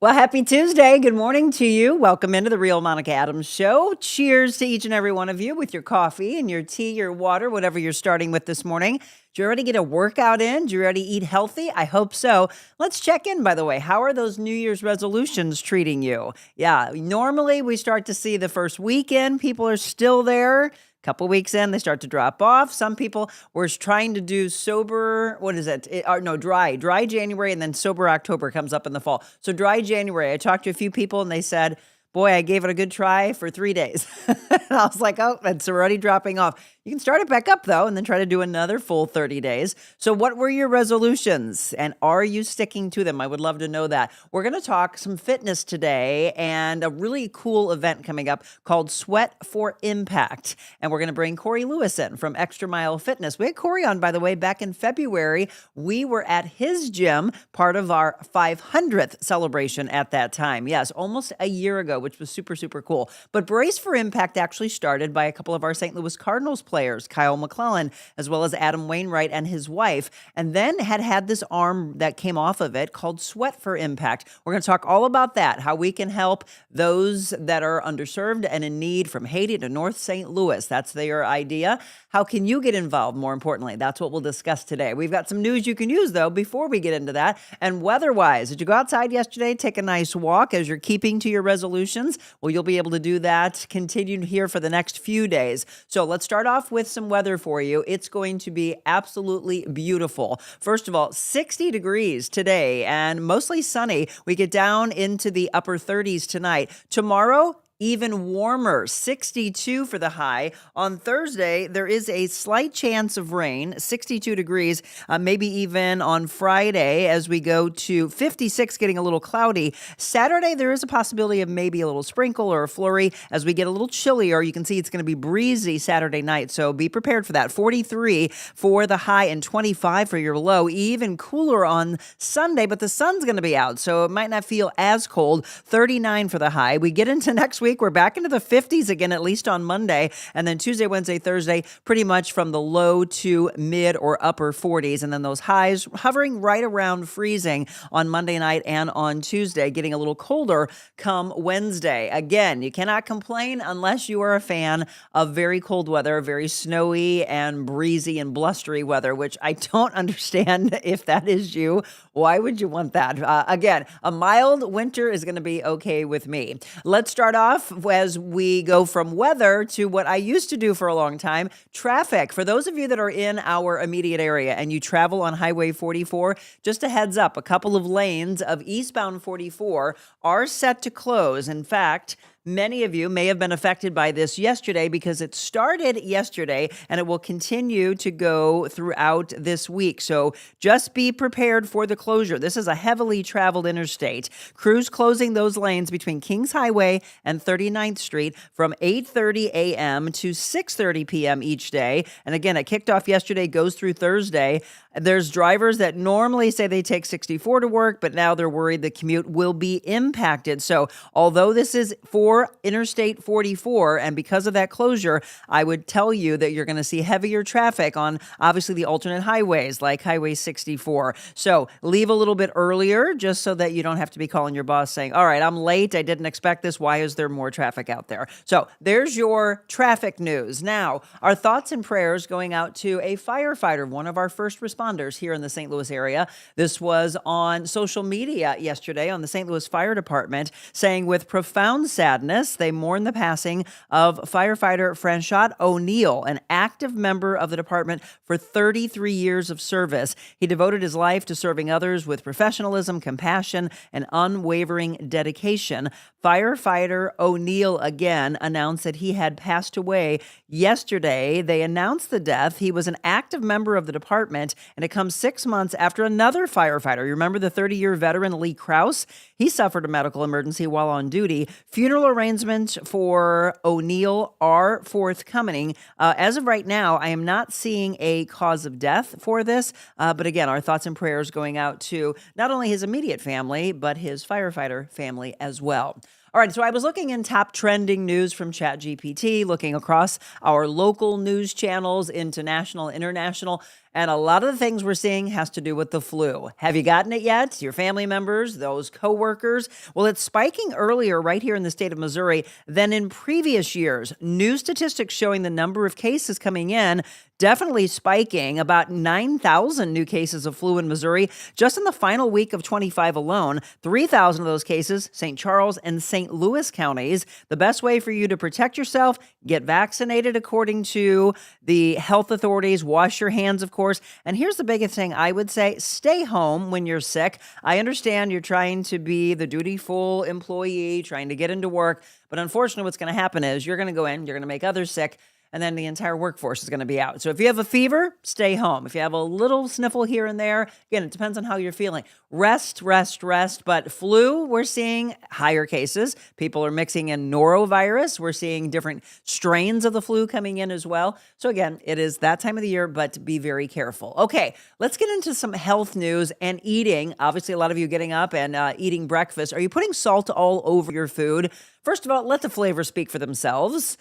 Well, happy Tuesday. Good morning to you. Welcome into the Real Monica Adams Show. Cheers to each and every one of you with your coffee and your tea, your water, whatever you're starting with this morning. Did you already get a workout in? Did you already eat healthy? I hope so. Let's check in, by the way. How are those New Year's resolutions treating you? Yeah, normally we start to see the first weekend. People are still there. Couple weeks in, they start to drop off. Some people were trying to do sober, what is it? Dry January, and then sober October comes up in the fall. So dry January, I talked to a few people and they said, boy, I gave it a good try for 3 days. And I was like, oh, it's already dropping off. You can start it back up, though, and then try to do another full 30 days. So what were your resolutions, and are you sticking to them? I would love to know that. We're going to talk some fitness today and a really cool event coming up called Sweat for Impact. And we're going to bring Corey Lewis in from Extra Mile Fitness. We had Corey on, by the way, back in February. We were at his gym, part of our 500th celebration at that time. Yes, almost a year ago, which was super, super cool. But Brace for Impact actually started by a couple of our St. Louis Cardinals players, Kyle McClellan, as well as Adam Wainwright and his wife, and then had this arm that came off of it called Sweat for Impact. We're going to talk all about that, how we can help those that are underserved and in need from Haiti to North St. Louis. That's their idea. How can you get involved, more importantly? That's what we'll discuss today. We've got some news you can use, though, before we get into that. And weather-wise, did you go outside yesterday, take a nice walk as you're keeping to your resolutions? Well, you'll be able to do that continued here for the next few days. So let's start off with some weather for you. It's going to be absolutely beautiful. First of all, 60 degrees today and mostly sunny. We get down into the upper 30s tonight. Tomorrow, even warmer, 62 for the high. On Thursday, there is a slight chance of rain, 62 degrees, maybe even on Friday as we go to 56, getting a little cloudy. Saturday, there is a possibility of maybe a little sprinkle or a flurry as we get a little chillier. You can see it's going to be breezy Saturday night, so be prepared for that. 43 for the high and 25 for your low. Even cooler on Sunday, but the sun's going to be out, so it might not feel as cold. 39 for the high. We get into next week. We're back into the 50s again, at least on Monday. And then Tuesday, Wednesday, Thursday, pretty much from the low to mid or upper 40s. And then those highs hovering right around freezing on Monday night and on Tuesday, getting a little colder come Wednesday. Again, you cannot complain unless you are a fan of very cold weather, very snowy and breezy and blustery weather, which I don't understand if that is you. Why would you want that? Again, a mild winter is going to be okay with me. Let's start off as we go from weather to what I used to do for a long time, traffic. For those of you that are in our immediate area and you travel on Highway 44, just a heads up, a couple of lanes of eastbound 44 are set to close. In fact, many of you may have been affected by this yesterday because it started yesterday and it will continue to go throughout this week. So just be prepared for the closure. This is a heavily traveled interstate. Crews closing those lanes between Kings Highway and 39th Street from 8:30 a.m. to 6:30 p.m. each day. And again, it kicked off yesterday, goes through Thursday. There's drivers that normally say they take 64 to work, but now they're worried the commute will be impacted. So although this is for Interstate 44, and because of that closure, I would tell you that you're going to see heavier traffic on obviously the alternate highways like Highway 64. So leave a little bit earlier just so that you don't have to be calling your boss saying, all right, I'm late. I didn't expect this. Why is there more traffic out there? So there's your traffic news. Now, our thoughts and prayers going out to a firefighter, one of our first responders here in the St. Louis area. This was on social media yesterday on the St. Louis Fire Department saying with profound sadness, they mourn the passing of firefighter Franchot O'Neill, an active member of the department for 33 years of service. He devoted his life to serving others with professionalism, compassion, and unwavering dedication. Firefighter O'Neill again announced that he had passed away yesterday. They announced the death. He was an active member of the department, and it comes 6 months after another firefighter. You remember the 30-year veteran Lee Krause? He suffered a medical emergency while on duty. Funeral arrangements for O'Neill are forthcoming. As of right now, I am not seeing a cause of death for this, but again, our thoughts and prayers going out to not only his immediate family, but his firefighter family as well. All right, so I was looking in top trending news from ChatGPT, looking across our local news channels into national, international, And a lot of the things we're seeing has to do with the flu. Have you gotten it yet? Your family members, those coworkers? Well, it's spiking earlier right here in the state of Missouri than in previous years. New statistics showing the number of cases coming in definitely spiking. About 9,000 new cases of flu in Missouri just in the final week of 25 alone. 3,000 of those cases, St. Charles and St. Louis counties. The best way for you to protect yourself, get vaccinated according to the health authorities. Wash your hands, of course. And here's the biggest thing I would say, stay home when you're sick. I understand you're trying to be the dutiful employee, trying to get into work. But unfortunately, what's going to happen is you're going to go in, you're going to make others sick, and then the entire workforce is going to be out. So if you have a fever, stay home. If you have a little sniffle here and there, again, it depends on how you're feeling. Rest. But flu, we're seeing higher cases. People are mixing in norovirus. We're seeing different strains of the flu coming in as well. So again, it is that time of the year, but be very careful. Okay, let's get into some health news and eating. Obviously, a lot of you getting up and eating breakfast. Are you putting salt all over your food? First of all, let the flavors speak for themselves.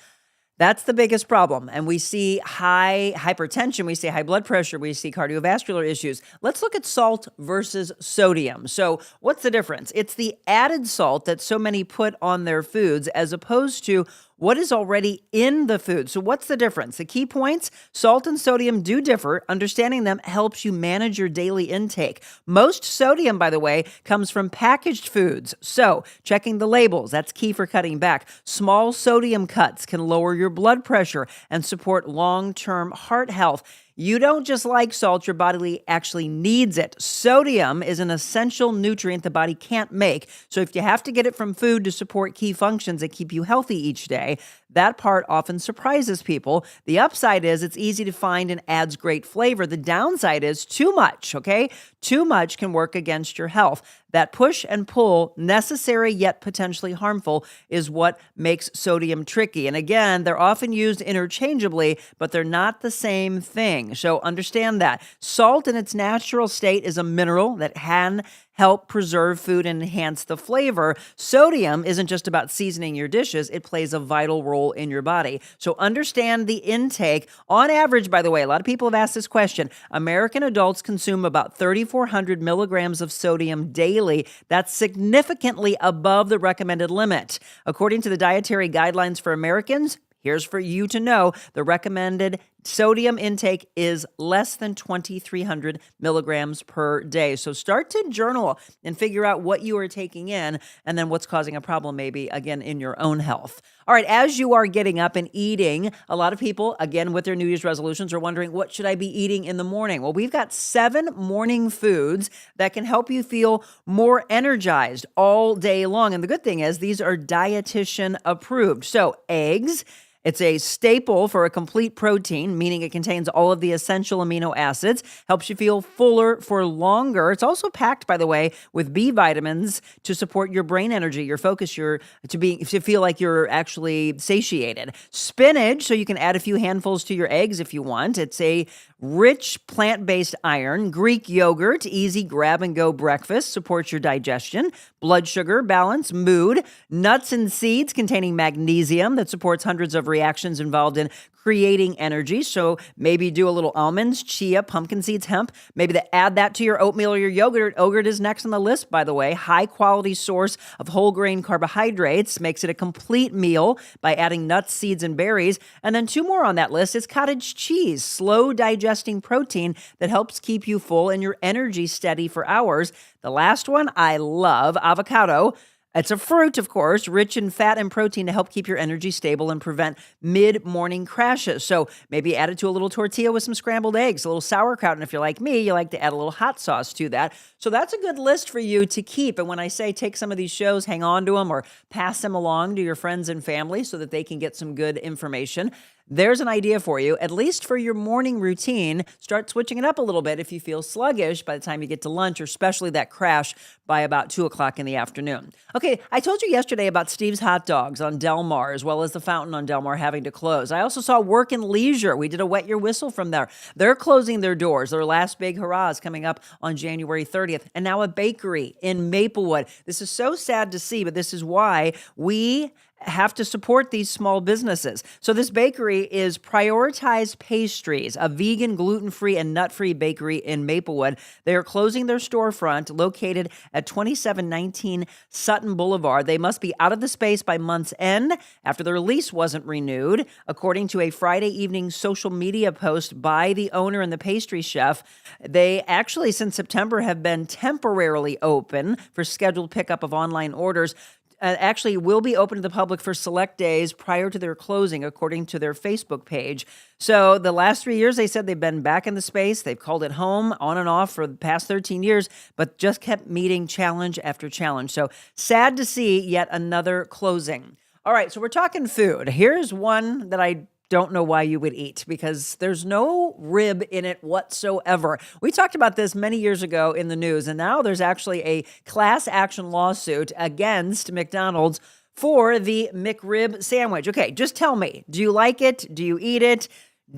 That's the biggest problem. And we see high hypertension, we see high blood pressure, we see cardiovascular issues. Let's look at salt versus sodium. So what's the difference? It's the added salt that so many put on their foods as opposed to what is already in the food. So what's the difference? The key points, salt and sodium do differ. Understanding them helps you manage your daily intake. Most sodium, by the way, comes from packaged foods. So checking the labels, that's key for cutting back. Small sodium cuts can lower your blood pressure and support long-term heart health. You don't just like salt, your body actually needs it. Sodium is an essential nutrient the body can't make. So if you have to get it from food to support key functions that keep you healthy each day, that part often surprises people. The upside is it's easy to find and adds great flavor. The downside is too much, okay? Too much can work against your health. That push and pull, necessary yet potentially harmful, is what makes sodium tricky. And again, they're often used interchangeably, but they're not the same thing. So understand that. Salt in its natural state is a mineral that can help preserve food and enhance the flavor. Sodium isn't just about seasoning your dishes. It plays a vital role in your body. So understand the intake. On average, by the way, a lot of people have asked this question. American adults consume about 3,400 milligrams of sodium daily. That's significantly above the recommended limit. According to the Dietary Guidelines for Americans, here's for you to know, the recommended sodium intake is less than 2,300 milligrams per day. So start to journal and figure out what you are taking in and then what's causing a problem maybe, again, in your own health. All right, as you are getting up and eating, a lot of people, again, with their New Year's resolutions are wondering, what should I be eating in the morning? Well, we've got 7 morning foods that can help you feel more energized all day long. And the good thing is these are dietitian approved. So eggs. It's a staple for a complete protein, meaning it contains all of the essential amino acids, helps you feel fuller for longer. It's also packed, by the way, with B vitamins to support your brain energy, your focus, to feel like you're actually satiated. Spinach, so you can add a few handfuls to your eggs if you want. It's a rich plant-based iron. Greek yogurt, easy grab-and-go breakfast, supports your digestion. Blood sugar balance, mood. Nuts and seeds containing magnesium that supports hundreds of reactions involved in creating energy. So maybe do a little almonds, chia, pumpkin seeds, hemp. Maybe add that to your oatmeal or your yogurt. Yogurt is next on the list, by the way. High quality source of whole grain carbohydrates, makes it a complete meal by adding nuts, seeds, and berries. And then 2 more on that list is cottage cheese, slow digesting protein that helps keep you full and your energy steady for hours. The last one I love, avocado. It's a fruit, of course, rich in fat and protein to help keep your energy stable and prevent mid-morning crashes. So maybe add it to a little tortilla with some scrambled eggs, a little sauerkraut. And if you're like me, you like to add a little hot sauce to that. So that's a good list for you to keep. And when I say take some of these shows, hang on to them or pass them along to your friends and family so that they can get some good information. There's an idea for you, at least for your morning routine. Start switching it up a little bit if you feel sluggish by the time you get to lunch, or especially that crash by about 2 o'clock in the afternoon. Okay, I told you yesterday about Steve's Hot Dogs on Del Mar, as well as the Fountain on Del Mar having to close. I also saw Work and Leisure. We did a Wet Your Whistle from there. They're closing their doors. Their last big hurrah is coming up on January 30th. And now a bakery in Maplewood. This is so sad to see, but this is why we have to support these small businesses. So this bakery is Prioritize Pastries, a vegan, gluten-free, and nut-free bakery in Maplewood. They are closing their storefront located at 2719 Sutton Boulevard. They must be out of the space by month's end after their lease wasn't renewed, according to a Friday evening social media post by the owner and the pastry chef. They actually, since September, have been temporarily open for scheduled pickup of online orders. Actually will be open to the public for select days prior to their closing, according to their Facebook page. So the last 3 years, they said they've been back in the space. They've called it home on and off for the past 13 years, but just kept meeting challenge after challenge. So sad to see yet another closing. All right, so we're talking food. Here's one that I don't know why you would eat, because there's no rib in it whatsoever. We talked about this many years ago in the news, and now there's actually a class action lawsuit against McDonald's for the McRib sandwich. Okay, just tell me, do you like it? Do you eat it?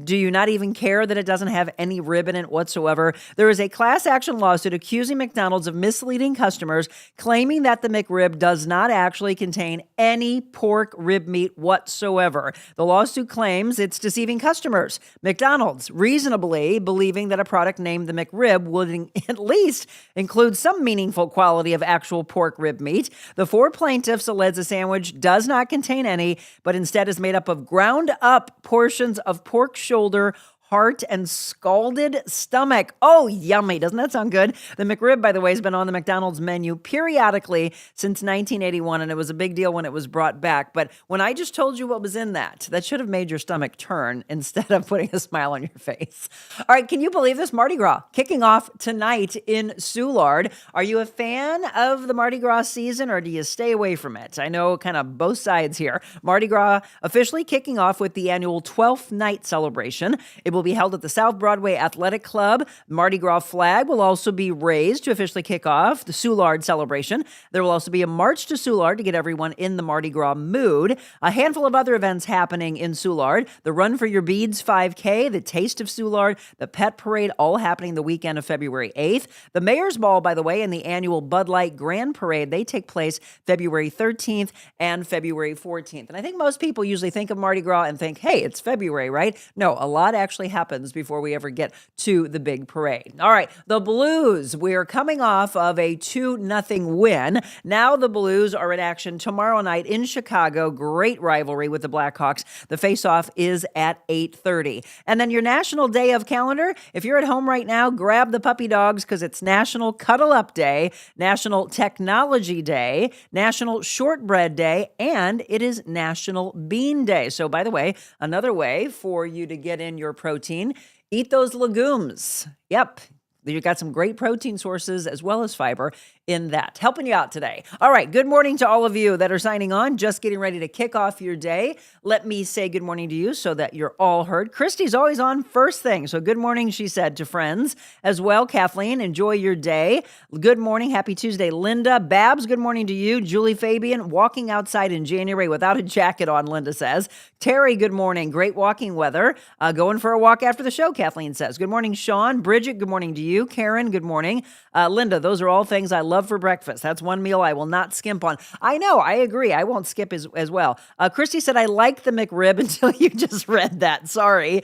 Do you not even care that it doesn't have any rib in it whatsoever? There is a class action lawsuit accusing McDonald's of misleading customers, claiming that the McRib does not actually contain any pork rib meat whatsoever. The lawsuit claims it's deceiving customers. McDonald's reasonably believing that a product named the McRib would at least include some meaningful quality of actual pork rib meat. The four plaintiffs allege the sandwich does not contain any, but instead is made up of ground up portions of pork shoulder, heart, and scalded stomach. Oh, yummy. Doesn't that sound good? The McRib, by the way, has been on the McDonald's menu periodically since 1981, and it was a big deal when it was brought back. But when I just told you what was in that should have made your stomach turn instead of putting a smile on your face. All right, can you believe this? Mardi Gras kicking off tonight in Soulard. Are you a fan of the Mardi Gras season, or do you stay away from it? I know kind of both sides here. Mardi Gras officially kicking off with the annual 12th night celebration. It will be held at the South Broadway Athletic Club. Mardi Gras flag will also be raised to officially kick off the Soulard celebration. There will also be a march to Soulard to get everyone in the Mardi Gras mood. A handful of other events happening in Soulard. The Run for Your Beads 5K, the Taste of Soulard, the Pet Parade, all happening the weekend of February 8th. The Mayor's Ball, by the way, and the annual Bud Light Grand Parade, they take place February 13th and February 14th. And I think most people usually think of Mardi Gras and think, hey, it's February, right? No, a lot actually happens before we ever get to the big parade. All right, the Blues. We're coming off of a 2-0 win. Now the Blues are in action tomorrow night in Chicago. Great rivalry with the Blackhawks. The face-off is at 8:30. And then your National Day of calendar. If you're at home right now, grab the puppy dogs because it's National Cuddle Up Day, National Technology Day, National Shortbread Day, and it is National Bean Day. So by the way, another way for you to get in your protein, eat those legumes. Yep. You've got some great protein sources as well as fiber in that. Helping you out today. All right. Good morning to all of you that are signing on, just getting ready to kick off your day. Let me say good morning to you so that you're all heard. Christy's always on first thing. So good morning, she said to friends as well. Kathleen, enjoy your day. Good morning. Happy Tuesday. Linda, Babs, good morning to you. Julie Fabian, walking outside in January without a jacket on, Linda says. Terry, good morning. Great walking weather. Going for a walk after the show, Kathleen says. Good morning, Sean. Bridget, good morning to you. Karen, good morning. Linda, those are all things I love for breakfast. That's one meal I will not skimp on. I know, I agree. I won't skip as well. Christy said, I like the McRib until you just read that. Sorry.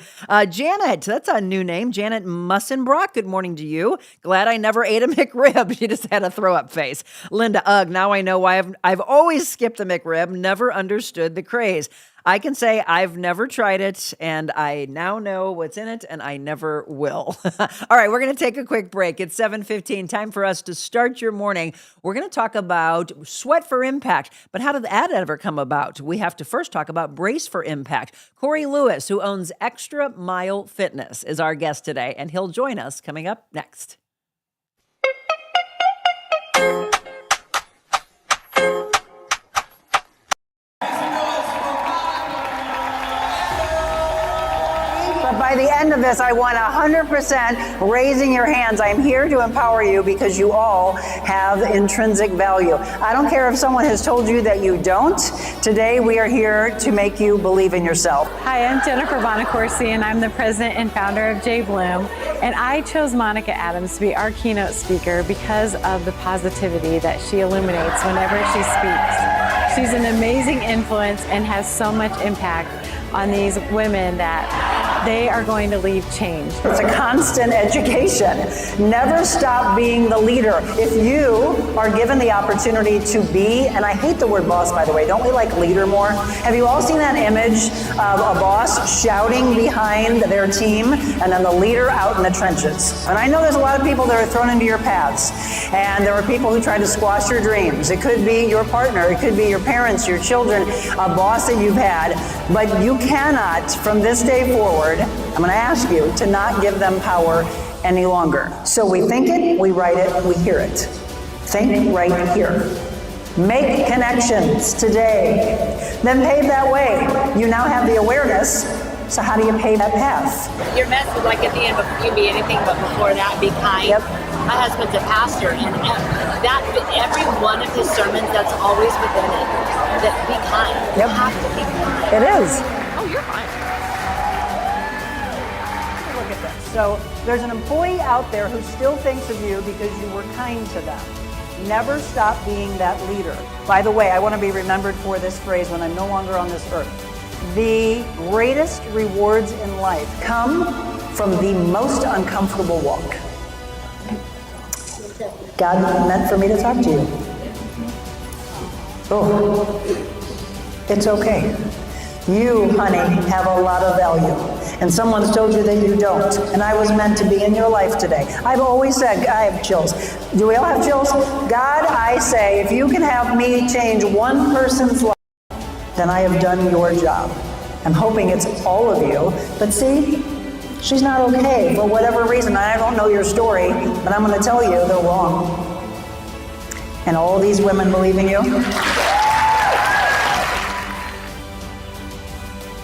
Janet, that's a new name. Janet Mussenbrock, good morning to you. Glad I never ate a McRib. She just had a throw-up face. Linda, now I know why I've always skipped a McRib, never understood the craze. I can say I've never tried it, and I now know what's in it, and I never will. All right, we're going to take a quick break. It's 7:15, time for us to start your morning. We're going to talk about Sweat for Impact, but how did that ever come about? We have to first talk about Brace for Impact. Corey Lewis, who owns Xtra Mile Fitness, is our guest today, and he'll join us coming up next. But by the end of this, I want 100% raising your hands. I'm here to empower you because you all have intrinsic value. I don't care if someone has told you that you don't. Today, we are here to make you believe in yourself. Hi, I'm Jennifer Bonacorsi, and I'm the president and founder of J Bloom. And I chose Monica Adams to be our keynote speaker because of the positivity that she illuminates whenever she speaks. She's an amazing influence and has so much impact on these women that they are going to leave changed. It's a constant education. Never stop being the leader. If you are given the opportunity to be, and I hate the word boss, by the way, don't we like leader more? Have you all seen that image of a boss shouting behind their team and then the leader out in the trenches? And I know there's a lot of people that are thrown into your paths, and there are people who try to squash your dreams. It could be your partner, it could be your parents, your children, a boss that you've had, but you cannot, from this day forward, I'm going to ask you to not give them power any longer. So we think it, we write it, we hear it. Think right here. Make connections today. Then pave that way. You now have the awareness, so how do you pave that path? Your message, like at the end, you can be anything, but before that, be kind. Yep. My husband's a pastor, and that every one of his sermons, that's always within it. That be kind. Yep. You have to be kind. It is. Oh, you're fine. Look at this. So there's an employee out there who still thinks of you because you were kind to them. Never stop being that leader. By the way, I want to be remembered for this phrase when I'm no longer on this earth. The greatest rewards in life come from the most uncomfortable walk. God meant for me to talk to you. Oh, it's okay. You, honey, have a lot of value. And someone's told you that you don't. And I was meant to be in your life today. I've always said, I have chills. Do we all have chills? God, I say, if you can have me change one person's life, then I have done your job. I'm hoping it's all of you. But see, she's not okay for whatever reason. I don't know your story, but I'm going to tell you they're wrong. And all these women believe in you.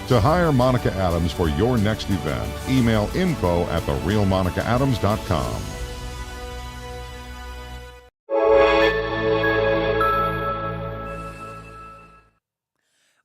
To hire Monica Adams for your next event, email info@therealmonicaadams.com.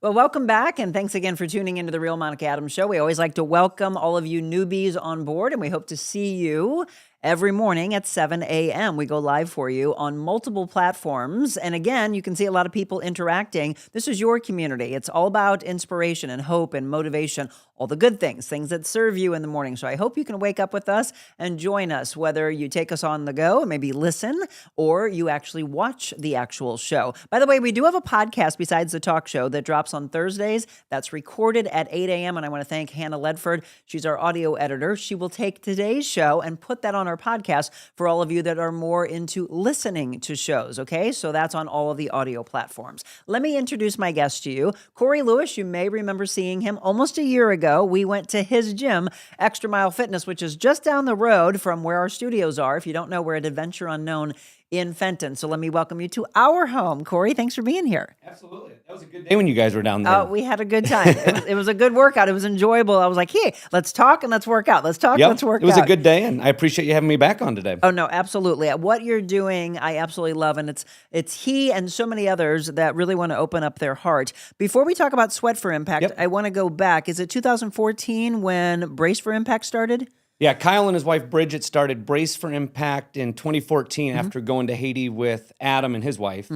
Well, welcome back, and thanks again for tuning into the Real Monica Adams Show. We always like to welcome all of you newbies on board, and we hope to see you every morning at 7 a.m. We go live for you on multiple platforms. And again, you can see a lot of people interacting. This is your community. It's all about inspiration and hope and motivation, all the good things that serve you in the morning. So I hope you can wake up with us and join us, whether you take us on the go and maybe listen, or you actually watch the actual show. By the way, we do have a podcast besides the talk show that drops on Thursdays. That's recorded at 8 a.m. And I want to thank Hannah Ledford. She's our audio editor. She will take today's show and put that on our podcast for all of you that are more into listening to shows, okay? So that's on all of the audio platforms. Let me introduce my guest to you. Corey Lewis, you may remember seeing him almost a year ago. We went to his gym, Xtra Mile Fitness, which is just down the road from where our studios are. If you don't know, we're at Adventure Unknown in Fenton. So let me welcome you to our home. Corey, thanks for being here. Absolutely. That was a good day when you guys were down there. We had a good time. It was a good workout. It was enjoyable. I was like, hey, let's talk and let's work out. Let's talk, let's work out. It was a good day, and I appreciate you having me back on today. Oh, no, absolutely. What you're doing, I absolutely love, and it's he and so many others that really want to open up their heart. Before we talk about Sweat for Impact, I want to go back. Is it 2014 when Brace for Impact started? Yeah, Kyle and his wife Bridget started Brace for Impact in 2014 after going to Haiti with Adam and his wife.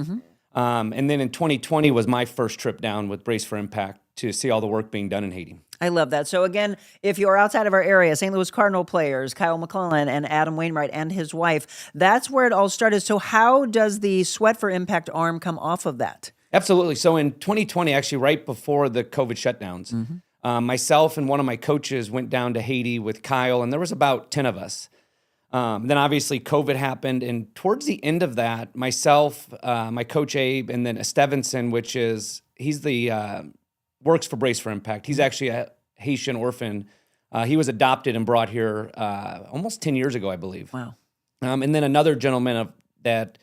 And then in 2020 was my first trip down with Brace for Impact to see all the work being done in Haiti. I love that. So again, if you're outside of our area, St. Louis Cardinal players, Kyle McClellan and Adam Wainwright and his wife, that's where it all started. So how does the Sweat for Impact arm come off of that? Absolutely. So in 2020, actually right before the COVID shutdowns, myself and one of my coaches went down to Haiti with Kyle, and there was about 10 of us. Then obviously COVID happened, and towards the end of that, myself, my coach Abe, and then Estevenson, he's the works for Brace for Impact. He's actually a Haitian orphan. He was adopted and brought here almost 10 years ago, I believe. Wow. And then another gentleman that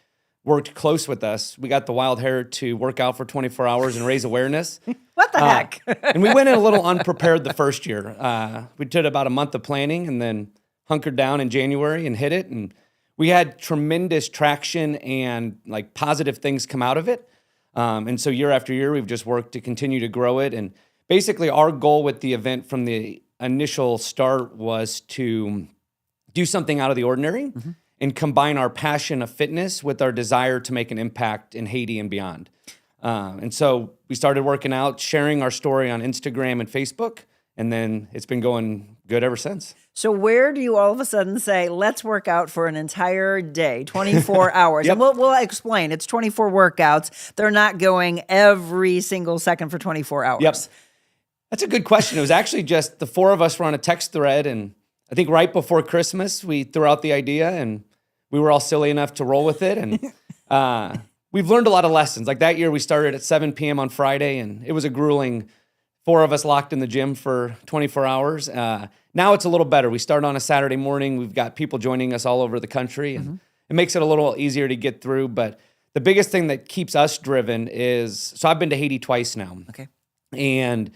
worked close with us. We got the wild hair to work out for 24 hours and raise awareness. What the heck? And we went in a little unprepared the first year. We did about a month of planning and then hunkered down in January and hit it. And we had tremendous traction and like positive things come out of it. And so year after year, we've just worked to continue to grow it. And basically our goal with the event from the initial start was to do something out of the ordinary and combine our passion of fitness with our desire to make an impact in Haiti and beyond. And so we started working out, sharing our story on Instagram and Facebook, and then it's been going good ever since. So where do you all of a sudden say, let's work out for an entire day, 24 hours? Yep. And we'll explain. It's 24 workouts. They're not going every single second for 24 hours. Yep. That's a good question. It was actually just the four of us were on a text thread, and I think right before Christmas, we threw out the idea, and we were all silly enough to roll with it. And we've learned a lot of lessons. Like that year, we started at 7 p.m. on Friday, and it was a grueling four of us locked in the gym for 24 hours. Now it's a little better. We start on a Saturday morning. We've got people joining us all over the country, and it makes it a little easier to get through. But the biggest thing that keeps us driven is, so I've been to Haiti twice now. Okay. And,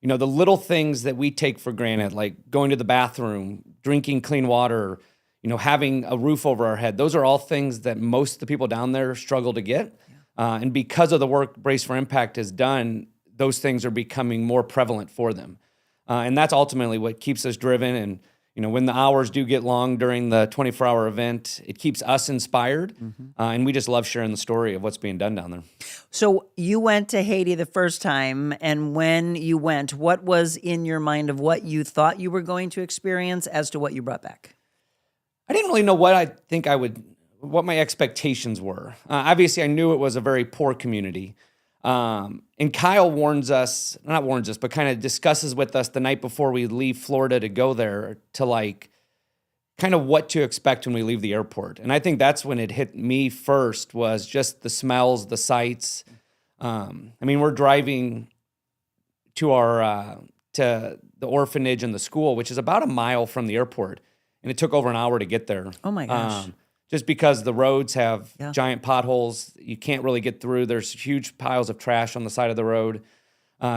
you know, the little things that we take for granted, like going to the bathroom, drinking clean water, you know, having a roof over our head, those are all things that most of the people down there struggle to get. And because of the work Brace for Impact has done, those things are becoming more prevalent for them. And that's ultimately what keeps us driven. And, you know, when the hours do get long during the 24-hour event, it keeps us inspired. And we just love sharing the story of what's being done down there. So you went to Haiti the first time, and when you went, what was in your mind of what you thought you were going to experience as to what you brought back? I didn't really know what my expectations were. Obviously, I knew it was a very poor community. And Kyle but kind of discusses with us the night before we leave Florida to go there to like kind of what to expect when we leave the airport. And I think that's when it hit me first, was just the smells, the sights. I mean, we're driving to to the orphanage and the school, which is about a mile from the airport. And it took over an hour to get there. Oh my gosh. Just because the roads have giant potholes, you can't really get through. There's huge piles of trash on the side of the road.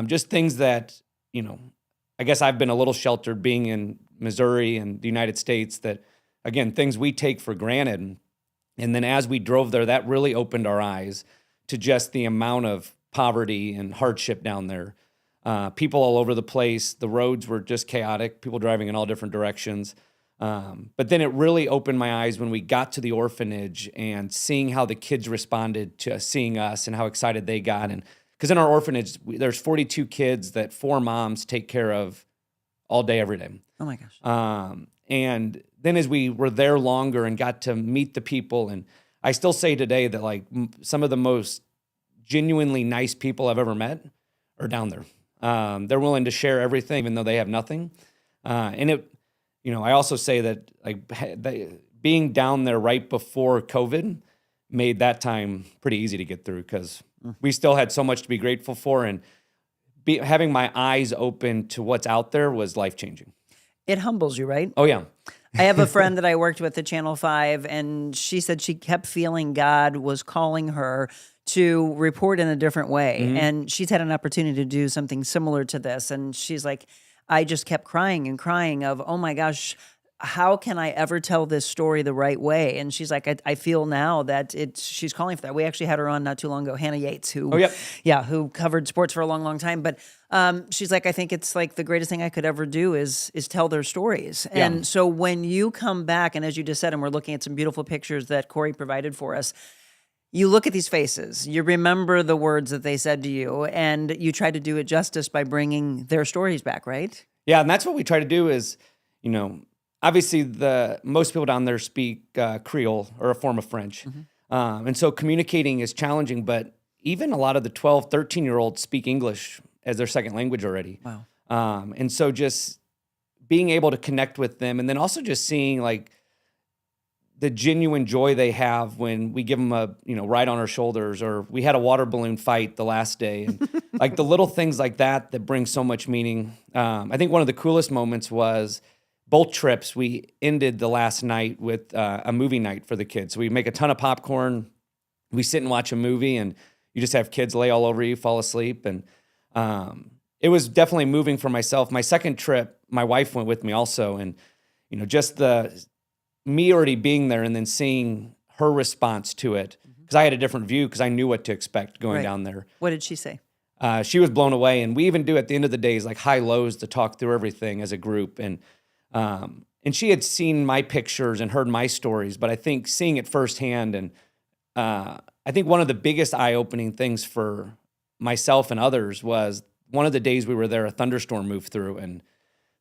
Just things that, you know, I guess I've been a little sheltered being in Missouri and the United States, that, again, things we take for granted. And then as we drove there, that really opened our eyes to just the amount of poverty and hardship down there. People all over the place. The roads were just chaotic, people driving in all different directions. But then it really opened my eyes when we got to the orphanage and seeing how the kids responded to seeing us and how excited they got. And because in our orphanage, there's 42 kids that 4 moms take care of all day, every day. Oh my gosh. And then as we were there longer and got to meet the people, and I still say today that like some of the most genuinely nice people I've ever met are down there. They're willing to share everything, even though they have nothing. And it, you know, I also say that like being down there right before COVID made that time pretty easy to get through, because we still had so much to be grateful for, and having my eyes open to what's out there was life-changing. It humbles you, right? Oh, yeah. I have a friend that I worked with at Channel 5, and she said she kept feeling God was calling her to report in a different way. And she's had an opportunity to do something similar to this. And she's like, I just kept crying and crying of, oh my gosh, how can I ever tell this story the right way? And she's like, I feel now that she's calling for that. We actually had her on not too long ago, Hannah Yates, who who covered sports for a long, long time. But she's like, I think it's like the greatest thing I could ever do is tell their stories. And so when you come back, and as you just said, and we're looking at some beautiful pictures that Corey provided for us, you look at these faces, you remember the words that they said to you, and you try to do it justice by bringing their stories back, right? Yeah, and that's what we try to do is, you know, obviously most people down there speak Creole or a form of French. And so communicating is challenging, but even a lot of the 12, 13-year-olds speak English as their second language already. Wow. And so just being able to connect with them, and then also just seeing like the genuine joy they have when we give them a, you know, ride on our shoulders, or we had a water balloon fight the last day, and like the little things like that bring so much meaning. I think one of the coolest moments was both trips. We ended the last night with a movie night for the kids. So we make a ton of popcorn, we sit and watch a movie, and you just have kids lay all over you, fall asleep. And it was definitely moving for myself. My second trip, my wife went with me also, and just me already being there and then seeing her response to it. Because because I had a different view because I knew what to expect going Right. down there. What did she say? She was blown away, and we even do at the end of the days like high lows to talk through everything as a group. And she had seen my pictures and heard my stories, but I think seeing it firsthand, and I think one of the biggest eye-opening things for myself and others was one of the days we were there, a thunderstorm moved through, and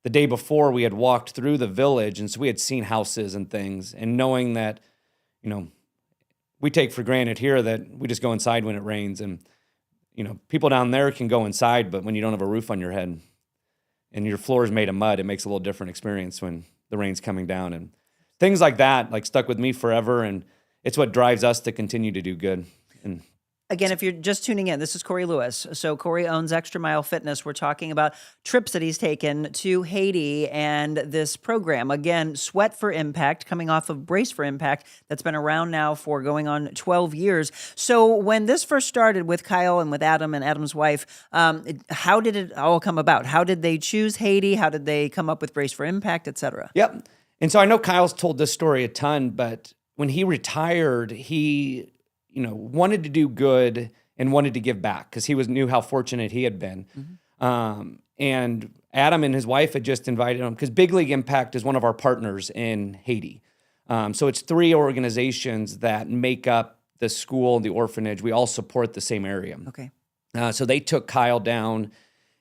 the day before we had walked through the village, and so we had seen houses and things, and knowing that, we take for granted here that we just go inside when it rains, and people down there can go inside, but when you don't have a roof on your head and your floor is made of mud, it makes a little different experience when the rain's coming down. And things like that, like, stuck with me forever, and it's what drives us to continue to do good. And Again, if you're just tuning in, this is Corey Lewis. So Corey owns Extra Mile Fitness. We're talking about trips that he's taken to Haiti and this program. Again, Sweat for Impact, coming off of Brace for Impact, that's been around now for going on 12 years. So when this first started with Kyle and with Adam and Adam's wife, how did it all come about? How did they choose Haiti? How did they come up with Brace for Impact, et cetera? Yep. And so I know Kyle's told this story a ton, but when he retired, he wanted to do good and wanted to give back because he knew how fortunate he had been. And Adam and his wife had just invited him because Big League Impact is one of our partners in Haiti. So it's 3 organizations that make up the school and the orphanage. We all support the same area. Okay. So they took Kyle down,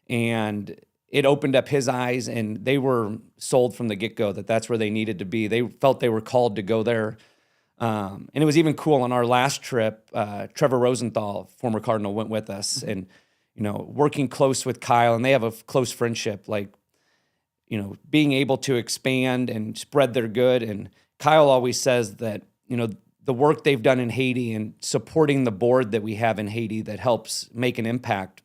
and it opened up his eyes, and they were sold from the get-go that that's where they needed to be. They felt they were called to go there. And it was even cool on our last trip, Trevor Rosenthal, former Cardinal, went with us, and, working close with Kyle, and they have a close friendship, being able to expand and spread their good. And Kyle always says that, the work they've done in Haiti and supporting the board that we have in Haiti that helps make an impact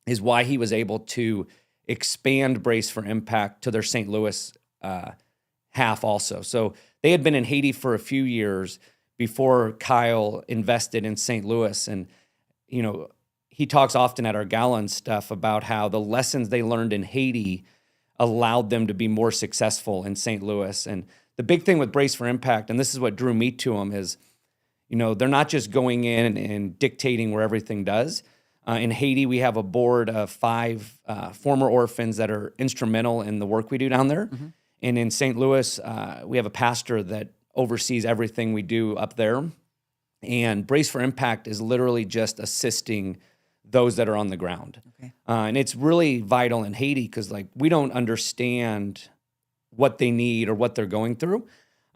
is why he was able to expand Brace for Impact to their St. Louis half also. So they had been in Haiti for a few years before Kyle invested in St. Louis. And, he talks often at our gala and stuff about how the lessons they learned in Haiti allowed them to be more successful in St. Louis. And the big thing with Brace for Impact, and this is what drew me to them, is, they're not just going in and dictating where everything does. In Haiti, we have a board of 5 former orphans that are instrumental in the work we do down there. Mm-hmm. And in St. Louis, we have a pastor that oversees everything we do up there. And Brace for Impact is literally just assisting those that are on the ground. Okay. And it's really vital in Haiti because, we don't understand what they need or what they're going through.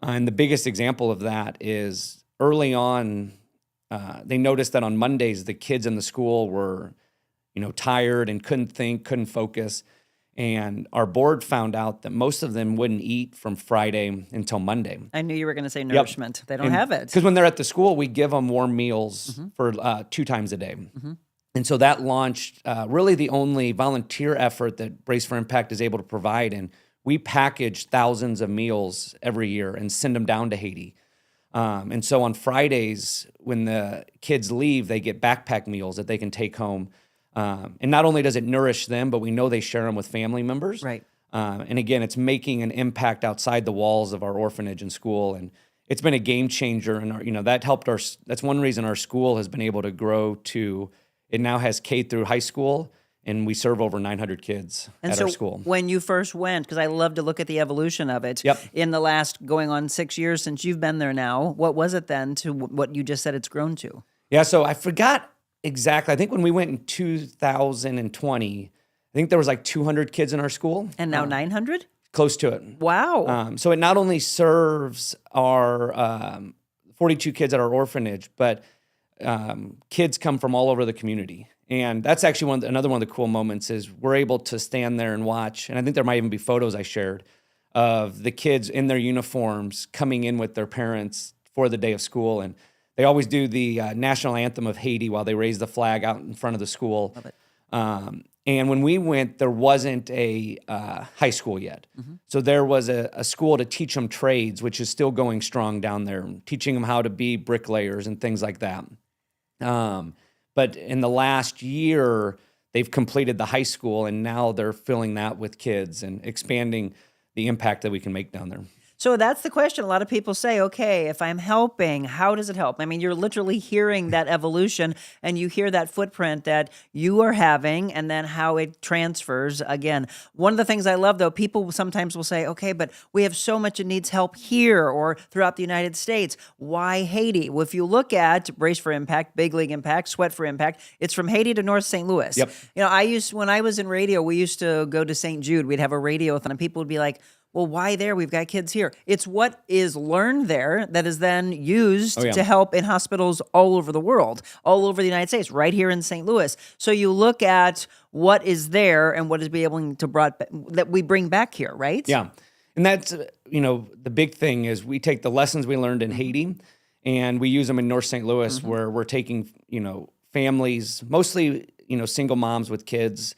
And the biggest example of that is early on, they noticed that on Mondays, the kids in the school were, tired and couldn't think, couldn't focus. And our board found out that most of them wouldn't eat from Friday until Monday. I knew you were going to say nourishment. Yep. They don't have it. Because when they're at the school, we give them warm meals for 2 times a day. Mm-hmm. And so that launched really the only volunteer effort that Brace for Impact is able to provide. And we package thousands of meals every year and send them down to Haiti. And so on Fridays, when the kids leave, they get backpack meals that they can take home. And not only does it nourish them, but we know they share them with family members. Right. And again, it's making an impact outside the walls of our orphanage and school. And it's been a game changer. And that helped that's one reason our school has been able to grow to, it now has K through high school, and we serve over 900 kids at our school. When you first went, because I love to look at the evolution of it, yep. in the last going on 6 years since you've been there now, what was it then to what you just said it's grown to? Yeah, so I forgot exactly. I think when we went in 2020, I think there was 200 kids in our school. And now 900? Close to it. Wow. So it not only serves our 42 kids at our orphanage, but kids come from all over the community. And that's actually another one of the cool moments is we're able to stand there and watch. And I think there might even be photos I shared of the kids in their uniforms coming in with their parents for the day of school. And they always do the national anthem of Haiti while they raise the flag out in front of the school. Love it. And when we went, there wasn't a high school yet. Mm-hmm. So there was a school to teach them trades, which is still going strong down there, teaching them how to be bricklayers and things like that. But in the last year, they've completed the high school, and now they're filling that with kids and expanding the impact that we can make down there. So that's the question. A lot of people say, okay, if I'm helping, how does it help? I mean, you're literally hearing that evolution and you hear that footprint that you are having and then how it transfers. Again, one of the things I love though, people sometimes will say, okay, but we have so much that needs help here or throughout the United States. Why Haiti? Well, if you look at Brace for Impact, Big League Impact, Sweat for Impact, it's from Haiti to North St. Louis. Yep. You know, when I was in radio, we used to go to St. Jude. We'd have a radiothon and people would be like, well, why there? We've got kids here. It's what is learned there that is then used to help in hospitals all over the world, all over the United States, right here in St. Louis. So you look at what is there and what is be able to that we bring back here, right? Yeah. And that's, the big thing is we take the lessons we learned in Haiti and we use them in North St. Louis where we're taking, families, mostly, single moms with kids,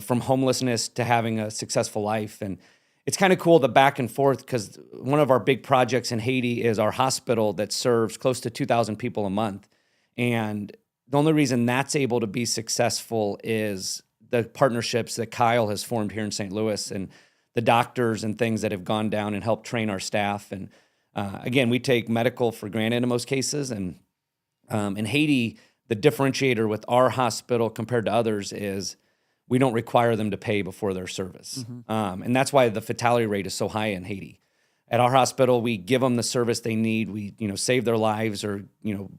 from homelessness to having a successful life. And it's kind of cool the back and forth because one of our big projects in Haiti is our hospital that serves close to 2,000 people a month. And the only reason that's able to be successful is the partnerships that Kyle has formed here in St. Louis and the doctors and things that have gone down and helped train our staff. And again, we take medical for granted in most cases. And in Haiti, the differentiator with our hospital compared to others is we don't require them to pay before their service. And that's why the fatality rate is so high in Haiti. At our hospital, we give them the service they need. We, save their lives or,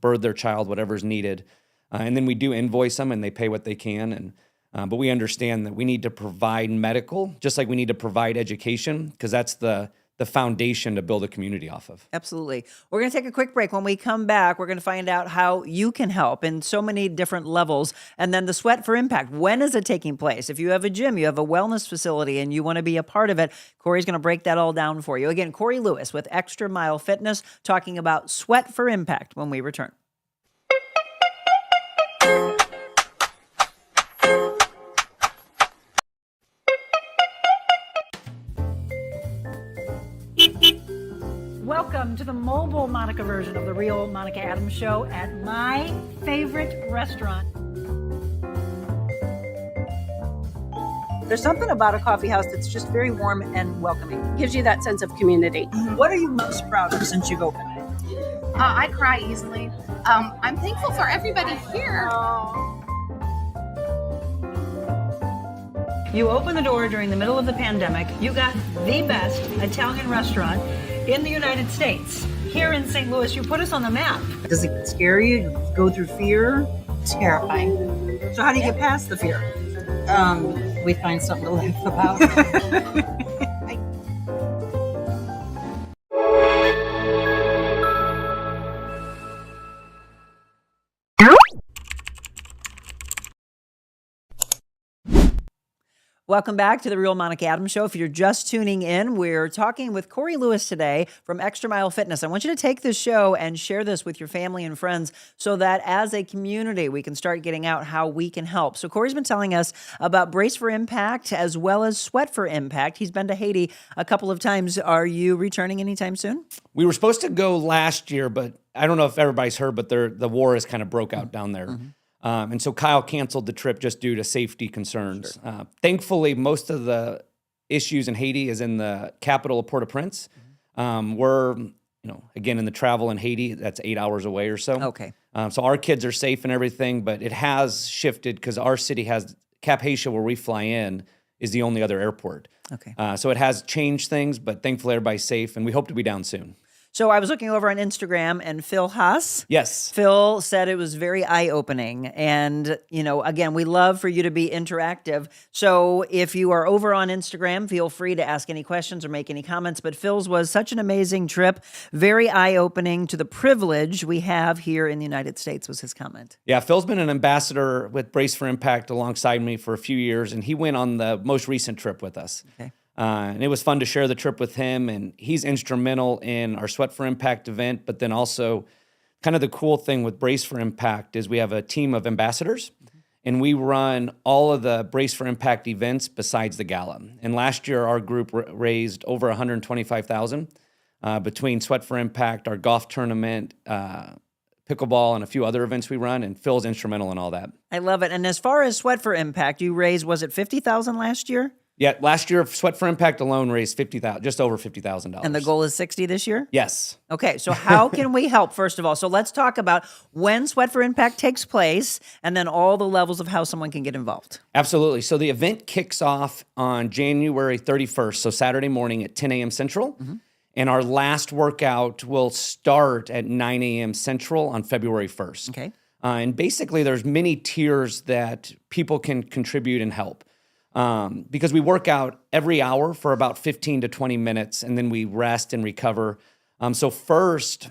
birth their child, whatever's needed. And then we do invoice them and they pay what they can. And but we understand that we need to provide medical, just like we need to provide education, because that's the foundation to build a community off of. Absolutely. We're going to take a quick break. When we come back, we're going to find out how you can help in so many different levels. And then the Sweat for Impact. When is it taking place? If you have a gym, you have a wellness facility, and you want to be a part of it, Corey's going to break that all down for you. Again, Corey Lewis with Extra Mile Fitness talking about Sweat for Impact when we return. Welcome to the mobile Monica version of the Real Monica Adams Show at my favorite restaurant. There's something about a coffee house that's just very warm and welcoming. Gives you that sense of community. What are you most proud of since you've opened it? I cry easily. I'm thankful for everybody here. You opened the door during the middle of the pandemic. You got the best Italian restaurant in the United States. Here in St. Louis, you put us on the map. Does it scare you? Do you go through fear? Terrifying. So how do you get past the fear? We find something to laugh about. Welcome back to the Real Monica Adams Show. If you're just tuning in, we're talking with Corey Lewis today from Extra Mile Fitness. I want you to take this show and share this with your family and friends so that as a community, we can start getting out how we can help. So Corey's been telling us about Brace for Impact as well as Sweat for Impact. He's been to Haiti a couple of times. Are you returning anytime soon? We were supposed to go last year, but I don't know if everybody's heard, but the war has kind of broke out down there. And so Kyle canceled the trip just due to safety concerns. Sure. Thankfully, most of the issues in Haiti is in the capital of Port-au-Prince. We're, again, in the travel in Haiti, that's 8 hours away or so. Okay. So our kids are safe and everything, but it has shifted because our city has Cap Haïtien, where we fly in, is the only other airport. Okay. So it has changed things, but thankfully everybody's safe, and we hope to be down soon. So I was looking over on Instagram and Phil Haas. Yes. Phil said it was very eye-opening. And, again, we love for you to be interactive. So if you are over on Instagram, feel free to ask any questions or make any comments. But Phil's was such an amazing trip, very eye-opening to the privilege we have here in the United States was his comment. Yeah, Phil's been an ambassador with Brace for Impact alongside me for a few years, and he went on the most recent trip with us. Okay. And it was fun to share the trip with him, and he's instrumental in our Sweat for Impact event, but then also kind of the cool thing with Brace for Impact is we have a team of ambassadors, and we run all of the Brace for Impact events besides the gala. And last year, our group raised over $125,000 between Sweat for Impact, our golf tournament, pickleball, and a few other events we run, and Phil's instrumental in all that. I love it. And as far as Sweat for Impact, you raised, was it $50,000 last year? Yeah, last year, Sweat for Impact alone raised just over $50,000. And the goal is 60 this year? Yes. Okay, so how can we help, first of all? So let's talk about when Sweat for Impact takes place and then all the levels of how someone can get involved. Absolutely. So the event kicks off on January 31st, so Saturday morning at 10 a.m. Central. And our last workout will start at 9 a.m. Central on February 1st. Okay. And basically, there's many tiers that people can contribute and help. Because we work out every hour for about 15 to 20 minutes, and then we rest and recover. So first,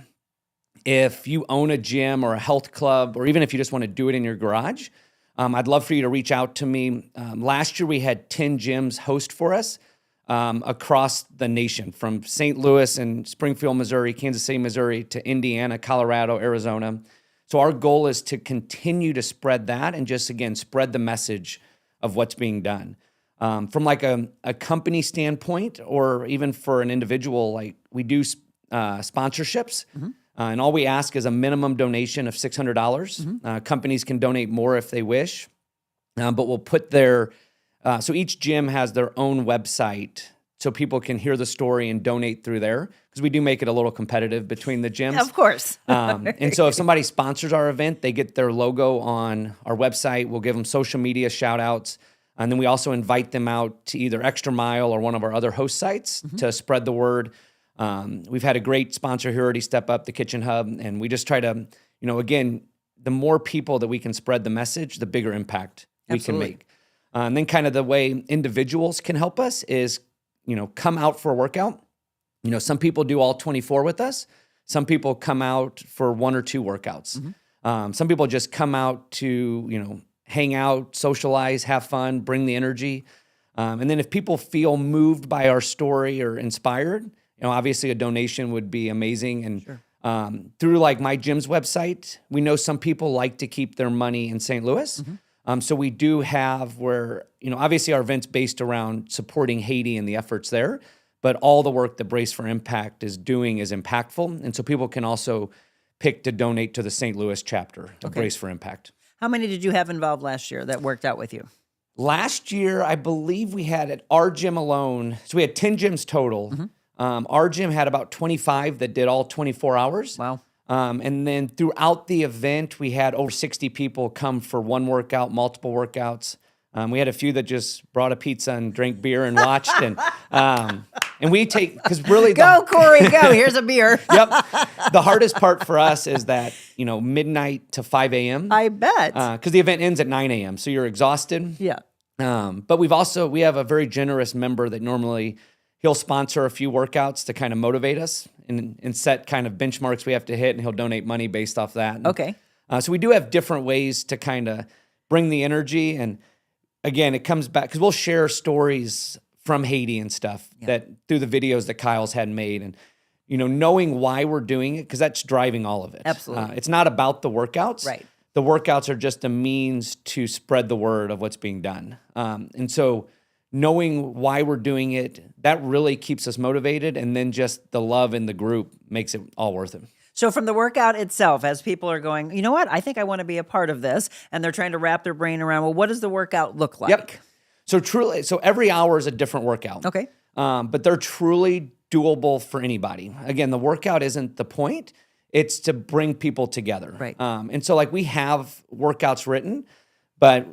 if you own a gym or a health club, or even if you just want to do it in your garage, I'd love for you to reach out to me. Last year, we had 10 gyms host for us across the nation, from St. Louis and Springfield, Missouri, Kansas City, Missouri, to Indiana, Colorado, Arizona. So our goal is to continue to spread that and just, again, spread the message of what's being done. From like a company standpoint, or even for an individual, like we do sponsorships, and all we ask is a minimum donation of $600. Companies can donate more if they wish, but we'll put so each gym has their own website so people can hear the story and donate through there, because we do make it a little competitive between the gyms. Of course. And so if somebody sponsors our event, they get their logo on our website. We'll give them social media shout outs. And then we also invite them out to either Extra Mile or one of our other host sites to spread the word. We've had a great sponsor here already step up, the Kitchen Hub. And we just try to, again, the more people that we can spread the message, the bigger impact we can make. And then kind of the way individuals can help us is, come out for a workout. Some people do all 24 with us. Some people come out for 1 or 2 workouts. Some people just come out to, hang out, socialize, have fun, bring the energy. And then if people feel moved by our story or inspired, obviously a donation would be amazing. And through like my gym's website, we know some people like to keep their money in St. Louis. So we do have where, obviously our event's based around supporting Haiti and the efforts there, but all the work that Brace for Impact is doing is impactful. And so people can also pick to donate to the St. Louis chapter of Brace for Impact. How many did you have involved last year that worked out with you? Last year, I believe we had at our gym alone, so we had 10 gyms total. Our gym had about 25 that did all 24 hours. Wow. And then throughout the event, we had over 60 people come for one workout, multiple workouts. We had a few that just brought a pizza and drank beer and watched. And we take, because really— Go, Corey, go. Here's a beer. Yep. The hardest part for us is that, midnight to 5 a.m. I bet. Because the event ends at 9 a.m., so you're exhausted. Yeah. But we have a very generous member that normally he'll sponsor a few workouts to kind of motivate us and set kind of benchmarks we have to hit, and he'll donate money based off that. Okay. So we do have different ways to kind of bring the energy. And again, it comes back because we'll share stories from Haiti and stuff that through the videos that Kyle's had made, and knowing why we're doing it, because that's driving all of it. Absolutely. It's not about the workouts. Right. The workouts are just a means to spread the word of what's being done. And so knowing why we're doing it, that really keeps us motivated. And then just the love in the group makes it all worth it. So from the workout itself, as people are going, you know what, I think I want to be a part of this, and they're trying to wrap their brain around, well, what does the workout look like? Yep. So every hour is a different workout. Okay. But they're truly doable for anybody. Again, the workout isn't the point. It's to bring people together. Right. And so like we have workouts written, but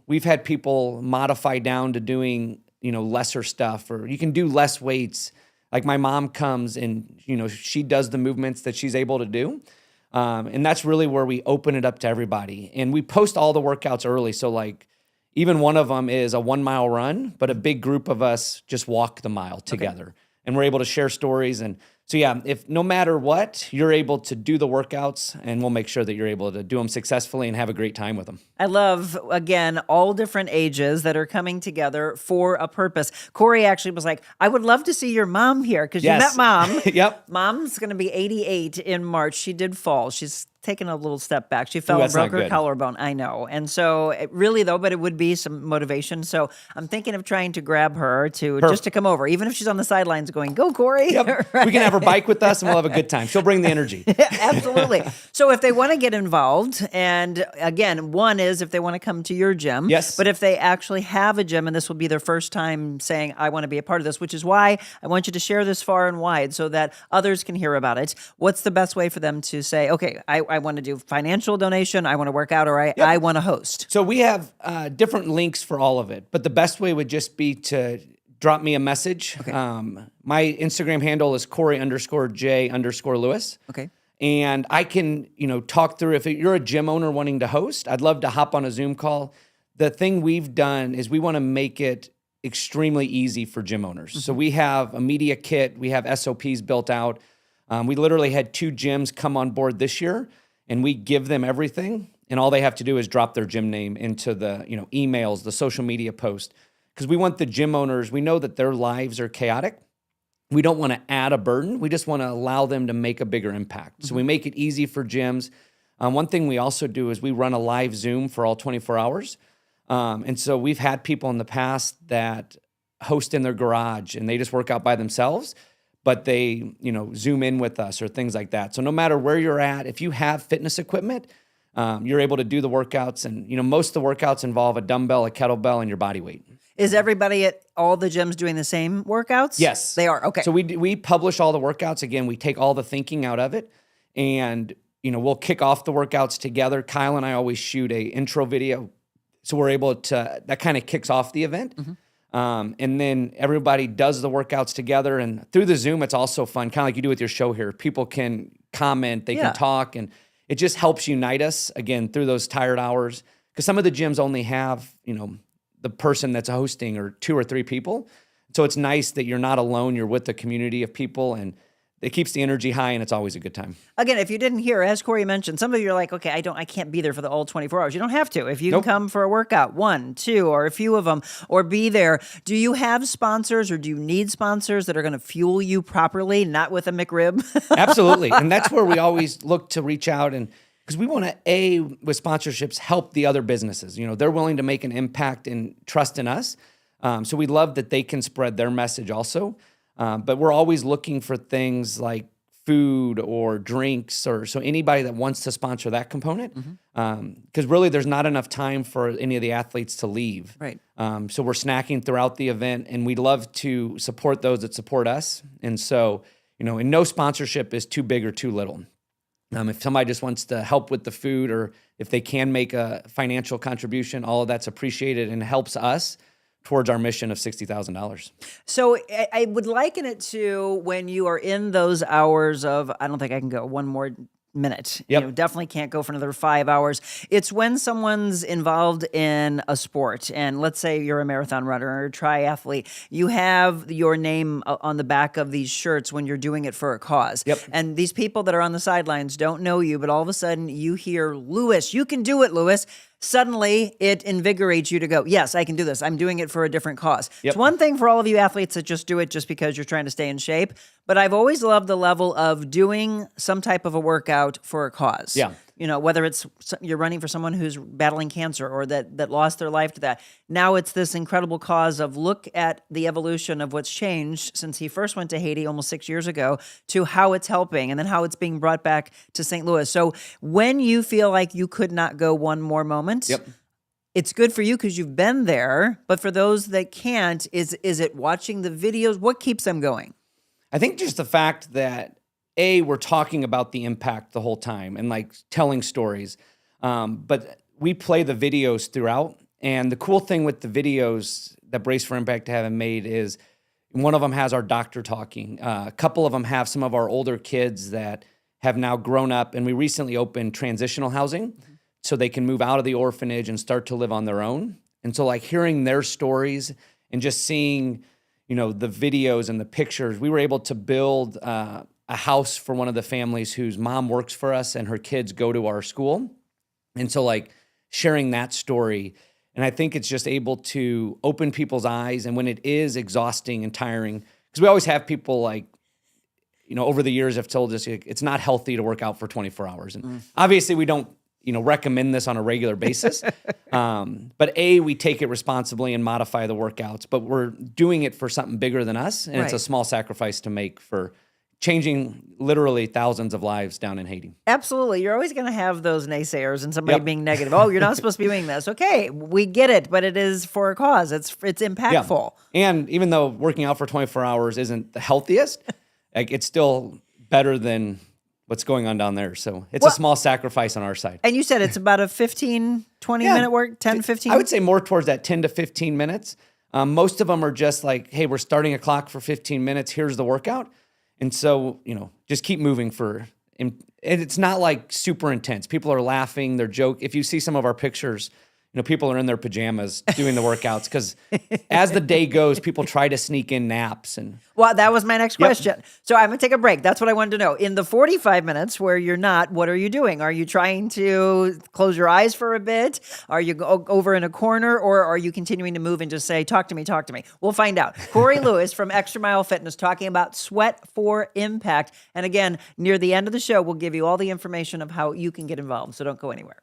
we've had people modify down to doing, lesser stuff, or you can do less weights. Like my mom comes and, she does the movements that she's able to do. And that's really where we open it up to everybody. And we post all the workouts early. So like even one of them is a 1 mile run, but a big group of us just walk the mile together. Okay. And we're able to share stories. And so, if no matter what, you're able to do the workouts, and we'll make sure that you're able to do them successfully and have a great time with them. I love, again, all different ages that are coming together for a purpose. Corey actually was like, I would love to see your mom here, because you met Mom. Yep. Mom's going to be 88 in March. She did fall. She's taken a little step back. She fell and that's not broke her good. collarbone. I know. And so really though, but it would be some motivation. So I'm thinking of trying to grab her just to come over, even if she's on the sidelines going, go Corey. Yep. We can have her bike with us and we'll have a good time. She'll bring the energy. Absolutely. So if they want to get involved, and again, one is if they want to come to your gym. Yes. But if they actually have a gym and this will be their first time saying, I want to be a part of this, which is why I want you to share this far and wide so that others can hear about it. What's the best way for them to say, okay, I want to do financial donation, I want to work out, or I want to host? So we have different links for all of it, but the best way would just be to drop me a message. Okay. My Instagram handle is Corey_J_Lewis. Okay. And I can, talk through if you're a gym owner wanting to host, I'd love to hop on a Zoom call. The thing we've done is we want to make it extremely easy for gym owners. So we have a media kit, we have SOPs built out. We literally had 2 gyms come on board this year, and we give them everything, and all they have to do is drop their gym name into the emails, the social media post, because we want the gym owners. We know that their lives are chaotic. We don't want to add a burden. We just want to allow them to make a bigger impact. So we make it easy for gyms. One thing we also do is we run a live Zoom for all 24 hours. And so we've had people in the past that host in their garage and they just work out by themselves, but they, Zoom in with us or things like that. So no matter where you're at, if you have fitness equipment, you're able to do the workouts. And, most of the workouts involve a dumbbell, a kettlebell, and your body weight. Is everybody at all the gyms doing the same workouts? Yes. They are. Okay. So we publish all the workouts. Again, we take all the thinking out of it, and, we'll kick off the workouts together. Kyle and I always shoot a intro video. So we're able to, that kind of kicks off the event. And then everybody does the workouts together. And through the Zoom, it's also fun, kind of like you do with your show here. People can comment, they can talk, and it just helps unite us, again, through those tired hours. Because some of the gyms only have, the person that's hosting or 2 or 3 people. So it's nice that you're not alone. You're with a community of people, and it keeps the energy high, and it's always a good time. Again, if you didn't hear, as Corey mentioned, some of you are like, okay, I can't be there for the all 24 hours. You don't have to. If you can come for a workout, 1, 2, or a few of them, or be there. Do you have sponsors, or do you need sponsors that are going to fuel you properly, not with a McRib? Absolutely. And that's where we always look to reach out, and because we want to, with sponsorships, help the other businesses. They're willing to make an impact and trust in us. So we love that they can spread their message also. But we're always looking for things like food or drinks, or so anybody that wants to sponsor that component. Because really there's not enough time for any of the athletes to leave. Right. So we're snacking throughout the event, and we love to support those that support us. And so, and no sponsorship is too big or too little. If somebody just wants to help with the food, or if they can make a financial contribution, all of that's appreciated and helps us towards our mission of $60,000. So I would liken it to when you are in those hours of, I don't think I can go one more minute. Yep. Definitely can't go for another 5 hours. It's when someone's involved in a sport, and let's say you're a marathon runner or a triathlete, you have your name on the back of these shirts when you're doing it for a cause. Yep. And these people that are on the sidelines don't know you, but all of a sudden you hear, Lewis, you can do it, Lewis. Suddenly it invigorates you to go, yes, I can do this. I'm doing it for a different cause. Yep. It's one thing for all of you athletes that just do it just because you're trying to stay in shape, but I've always loved the level of doing some type of a workout for a cause. Yeah. Whether it's you're running for someone who's battling cancer or that lost their life to that. Now it's this incredible cause of look at the evolution of what's changed since he first went to Haiti almost 6 years ago to how it's helping and then how it's being brought back to St. Louis. So when you feel like you could not go one more moment, Yep. it's good for you because you've been there. But for those that can't, is it watching the videos? What keeps them going? I think just the fact that, we're talking about the impact the whole time and like telling stories. But we play the videos throughout. And the cool thing with the videos that Brace for Impact have made is one of them has our doctor talking. A couple of them have some of our older kids that have now grown up. And we recently opened transitional housing so they can move out of the orphanage and start to live on their own. And so like hearing their stories and just seeing, the videos and the pictures, we were able to build a house for one of the families whose mom works for us and her kids go to our school. And so like sharing that story, and I think it's just able to open people's eyes. And when it is exhausting and tiring, because we always have people like, over the years have told us it's not healthy to work out for 24 hours. And obviously we don't, recommend this on a regular basis. But we take it responsibly and modify the workouts, but we're doing it for something bigger than us. And it's a small sacrifice to make for changing literally thousands of lives down in Haiti. Absolutely. You're always going to have those naysayers and somebody being negative. Oh, you're not supposed to be doing this. Okay, we get it, but it is for a cause. It's impactful. Yeah. And even though working out for 24 hours isn't the healthiest, it's still better than what's going on down there. So it's a small sacrifice on our side. And you said it's about a 15, 20-minute work, 10, 15? I would say more towards that 10 to 15 minutes. Most of them are just like, hey, we're starting a clock for 15 minutes. Here's the workout. And so, just keep moving and it's not like super intense. People are laughing, they're joking. If you see some of our pictures, people are in their pajamas doing the workouts because as the day goes, people try to sneak in naps. Well, that was my next question. So I'm going to take a break. That's what I wanted to know. In the 45 minutes where you're not, what are you doing? Are you trying to close your eyes for a bit? Are you over in a corner, or are you continuing to move and just say, talk to me, talk to me? We'll find out. Corey Lewis from Xtra Mile Fitness talking about Sweat for Impact. And again, near the end of the show, we'll give you all the information of how you can get involved. So don't go anywhere.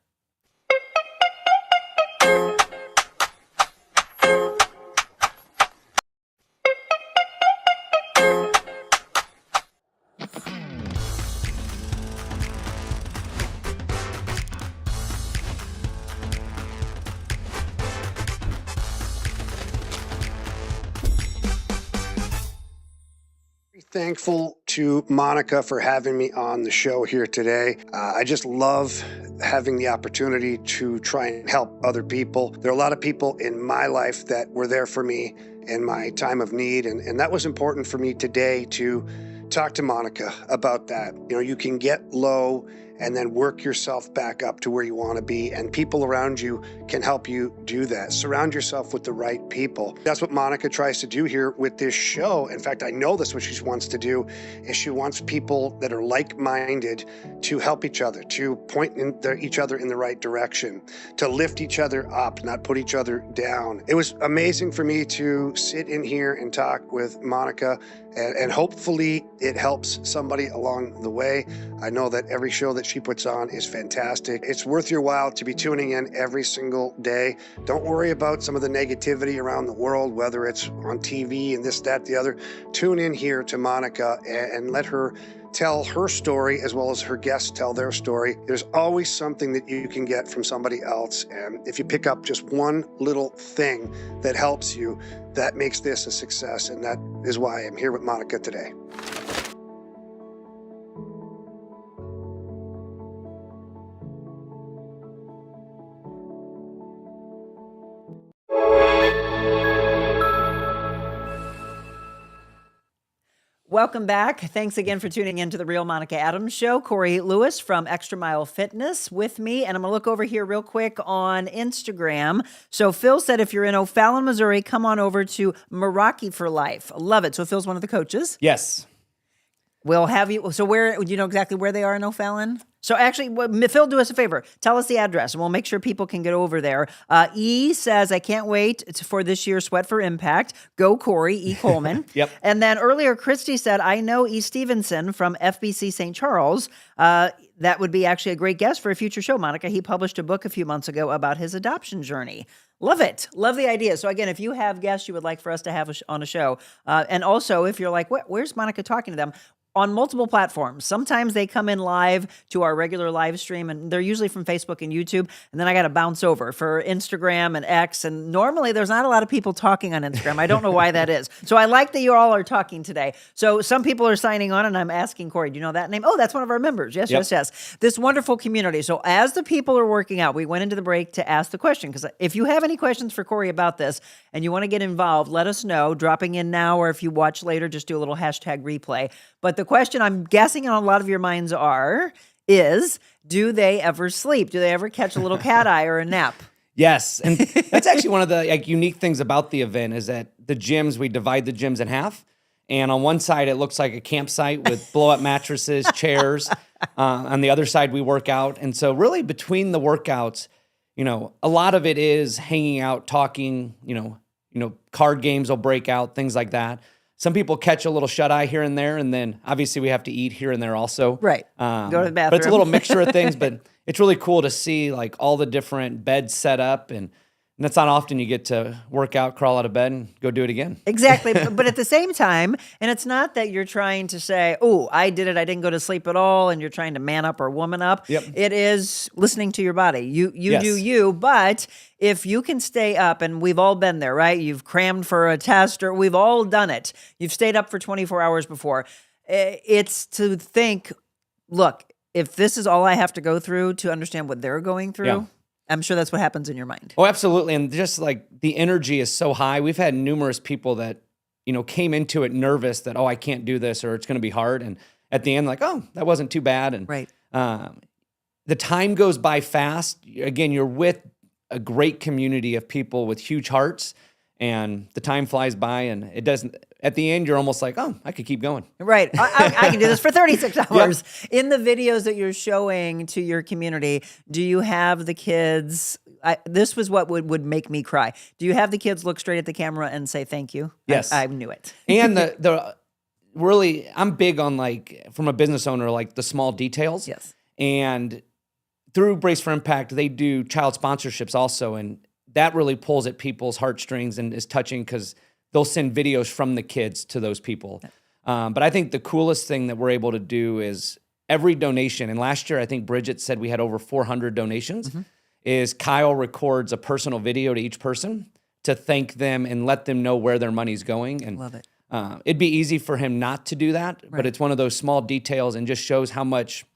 Thankful to Monica for having me on the show here today. I just love having the opportunity to try and help other people. There are a lot of people in my life that were there for me in my time of need, and that was important for me today to talk to Monica about that. You can get low and then work yourself back up to where you want to be, and people around you can help you do that. Surround yourself with the right people. That's what Monica tries to do here with this show. In fact, I know that's what she wants to do, is she wants people that are like-minded to help each other, to point each other in the right direction, to lift each other up, not put each other down. It was amazing for me to sit in here and talk with Monica, and hopefully it helps somebody along the way. I know that every show that she puts on is fantastic. It's worth your while to be tuning in every single day. Don't worry about some of the negativity around the world, whether it's on TV and this, that, the other. Tune in here to Monica and let her tell her story as well as her guests tell their story. There's always something that you can get from somebody else. And if you pick up just one little thing that helps you, that makes this a success. And that is why I'm here with Monica today. Welcome back. Thanks again for tuning in to the Real Monica Adams Show. Corey Lewis from Xtra Mile Fitness with me. And I'm going to look over here real quick on Instagram. So Phil said if you're in O'Fallon, Missouri, come on over to Meraki for Life. Love it. So Phil's one of the coaches. Yes. We'll have you. So where, do you know exactly where they are in O'Fallon? So actually, Phil, do us a favor. Tell us the address, and we'll make sure people can get over there. E says, I can't wait for this year's Sweat for Impact. Go, Corey, E. Coleman. Yep. And then earlier, Christy said, I know E. Stevenson from FBC St. Charles. That would be actually a great guest for a future show, Monica. He published a book a few months ago about his adoption journey. Love it. Love the idea. So again, if you have guests you would like for us to have on a show, and also if you're like, where's Monica talking to them? On multiple platforms. Sometimes they come in live to our regular live stream, and they're usually from Facebook and YouTube. And then I got to bounce over for Instagram and X. And normally there's not a lot of people talking on Instagram. I don't know why that is. So I like that you all are talking today. So some people are signing on, and I'm asking Corey, do you know that name? Oh, that's one of our members. Yes, Yep. yes. This wonderful community. So as the people are working out, we went into the break to ask the question, because if you have any questions for Corey about this and you want to get involved, let us know. Dropping in now, or if you watch later, just do a little hashtag replay. But the question I'm guessing on a lot of your minds is, do they ever sleep? Do they ever catch a little cat eye or a nap? Yes. And that's actually one of the unique things about the event is that the gyms, we divide the gyms in half. And on one side, it looks like a campsite with blow-up mattresses, chairs. On the other side, we work out. And so really between the workouts, a lot of it is hanging out, talking, card games will break out, things like that. some people catch a little shut eye here and there, and then obviously we have to eat here and there also. Right. Go to the bathroom. But it's a little mixture of things, but it's really cool to see like all the different beds set up, and it's not often you get to work out, crawl out of bed, and go do it again. Exactly. But at the same time, and it's not that you're trying to say, oh, I did it, I didn't go to sleep at all, and you're trying to man up or woman up. Yep. It is listening to your body. You Yes. do you, but if you can stay up, and we've all been there, right? You've crammed for a test, or we've all done it. You've stayed up for 24 hours before. It's to think, look, if this is all I have to go through to understand what they're going through, Yeah. I'm sure that's what happens in your mind. Oh, absolutely. And just like the energy is so high. We've had numerous people that, came into it nervous that, oh, I can't do this or it's going to be hard. And at the end, like, oh, that wasn't too bad. And Right. The time goes by fast. Again, you're with a great community of people with huge hearts, and the time flies by, and it doesn't. At the end, you're almost like, oh, I could keep going. Right. I can do this for 36 hours. Yep. In the videos that you're showing to your community, do you have the kids? This was what would make me cry. Do you have the kids look straight at the camera and say thank you? Yes. I knew it. And the really, I'm big on like, from a business owner, like the small details. Yes. And through Brace for Impact, they do child sponsorships also. And that really pulls at people's heartstrings and is touching because they'll send videos from the kids to those people. But I think the coolest thing that we're able to do is every donation. And last year, I think Bridget said we had over 400 donations, is Kyle records a personal video to each person to thank them and let them know where their money's going. And Love it. It'd be easy for him not to do that, but it's one of those small details and just shows how much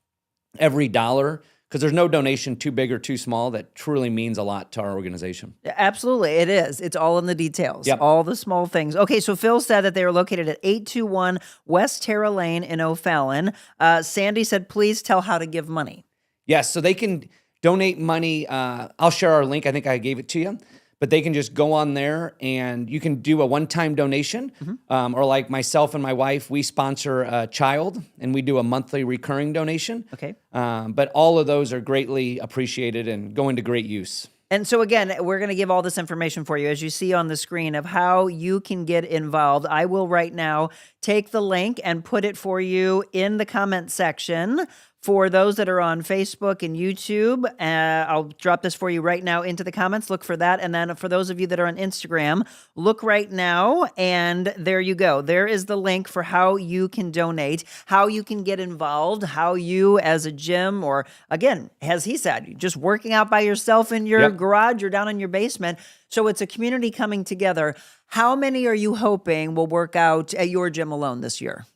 every dollar, because there's no donation too big or too small, that truly means a lot to our organization. Absolutely, it is. It's all in the details, Yep. all the small things. Okay, so Phil said that they are located at 821 West Terra Lane in O'Fallon. Sandy said, please tell how to give money. Yes, so they can donate money. I'll share our link. I think I gave it to you. But they can just go on there and you can do a one-time donation. Or like myself and my wife, we sponsor a child and we do a monthly recurring donation. Okay. But all of those are greatly appreciated and go into great use. And so again, we're going to give all this information for you, as you see on the screen, of how you can get involved. I will right now take the link and put it for you in the comment section. For those that are on Facebook and YouTube, I'll drop this for you right now into the comments. Look for that. And then for those of you that are on Instagram, look right now. And there you go. There is the link for how you can donate, how you can get involved, how you as a gym, or again, as he said, just working out by yourself in your garage or down in your basement. So it's a community coming together. How many are you hoping will work out at your gym alone this year?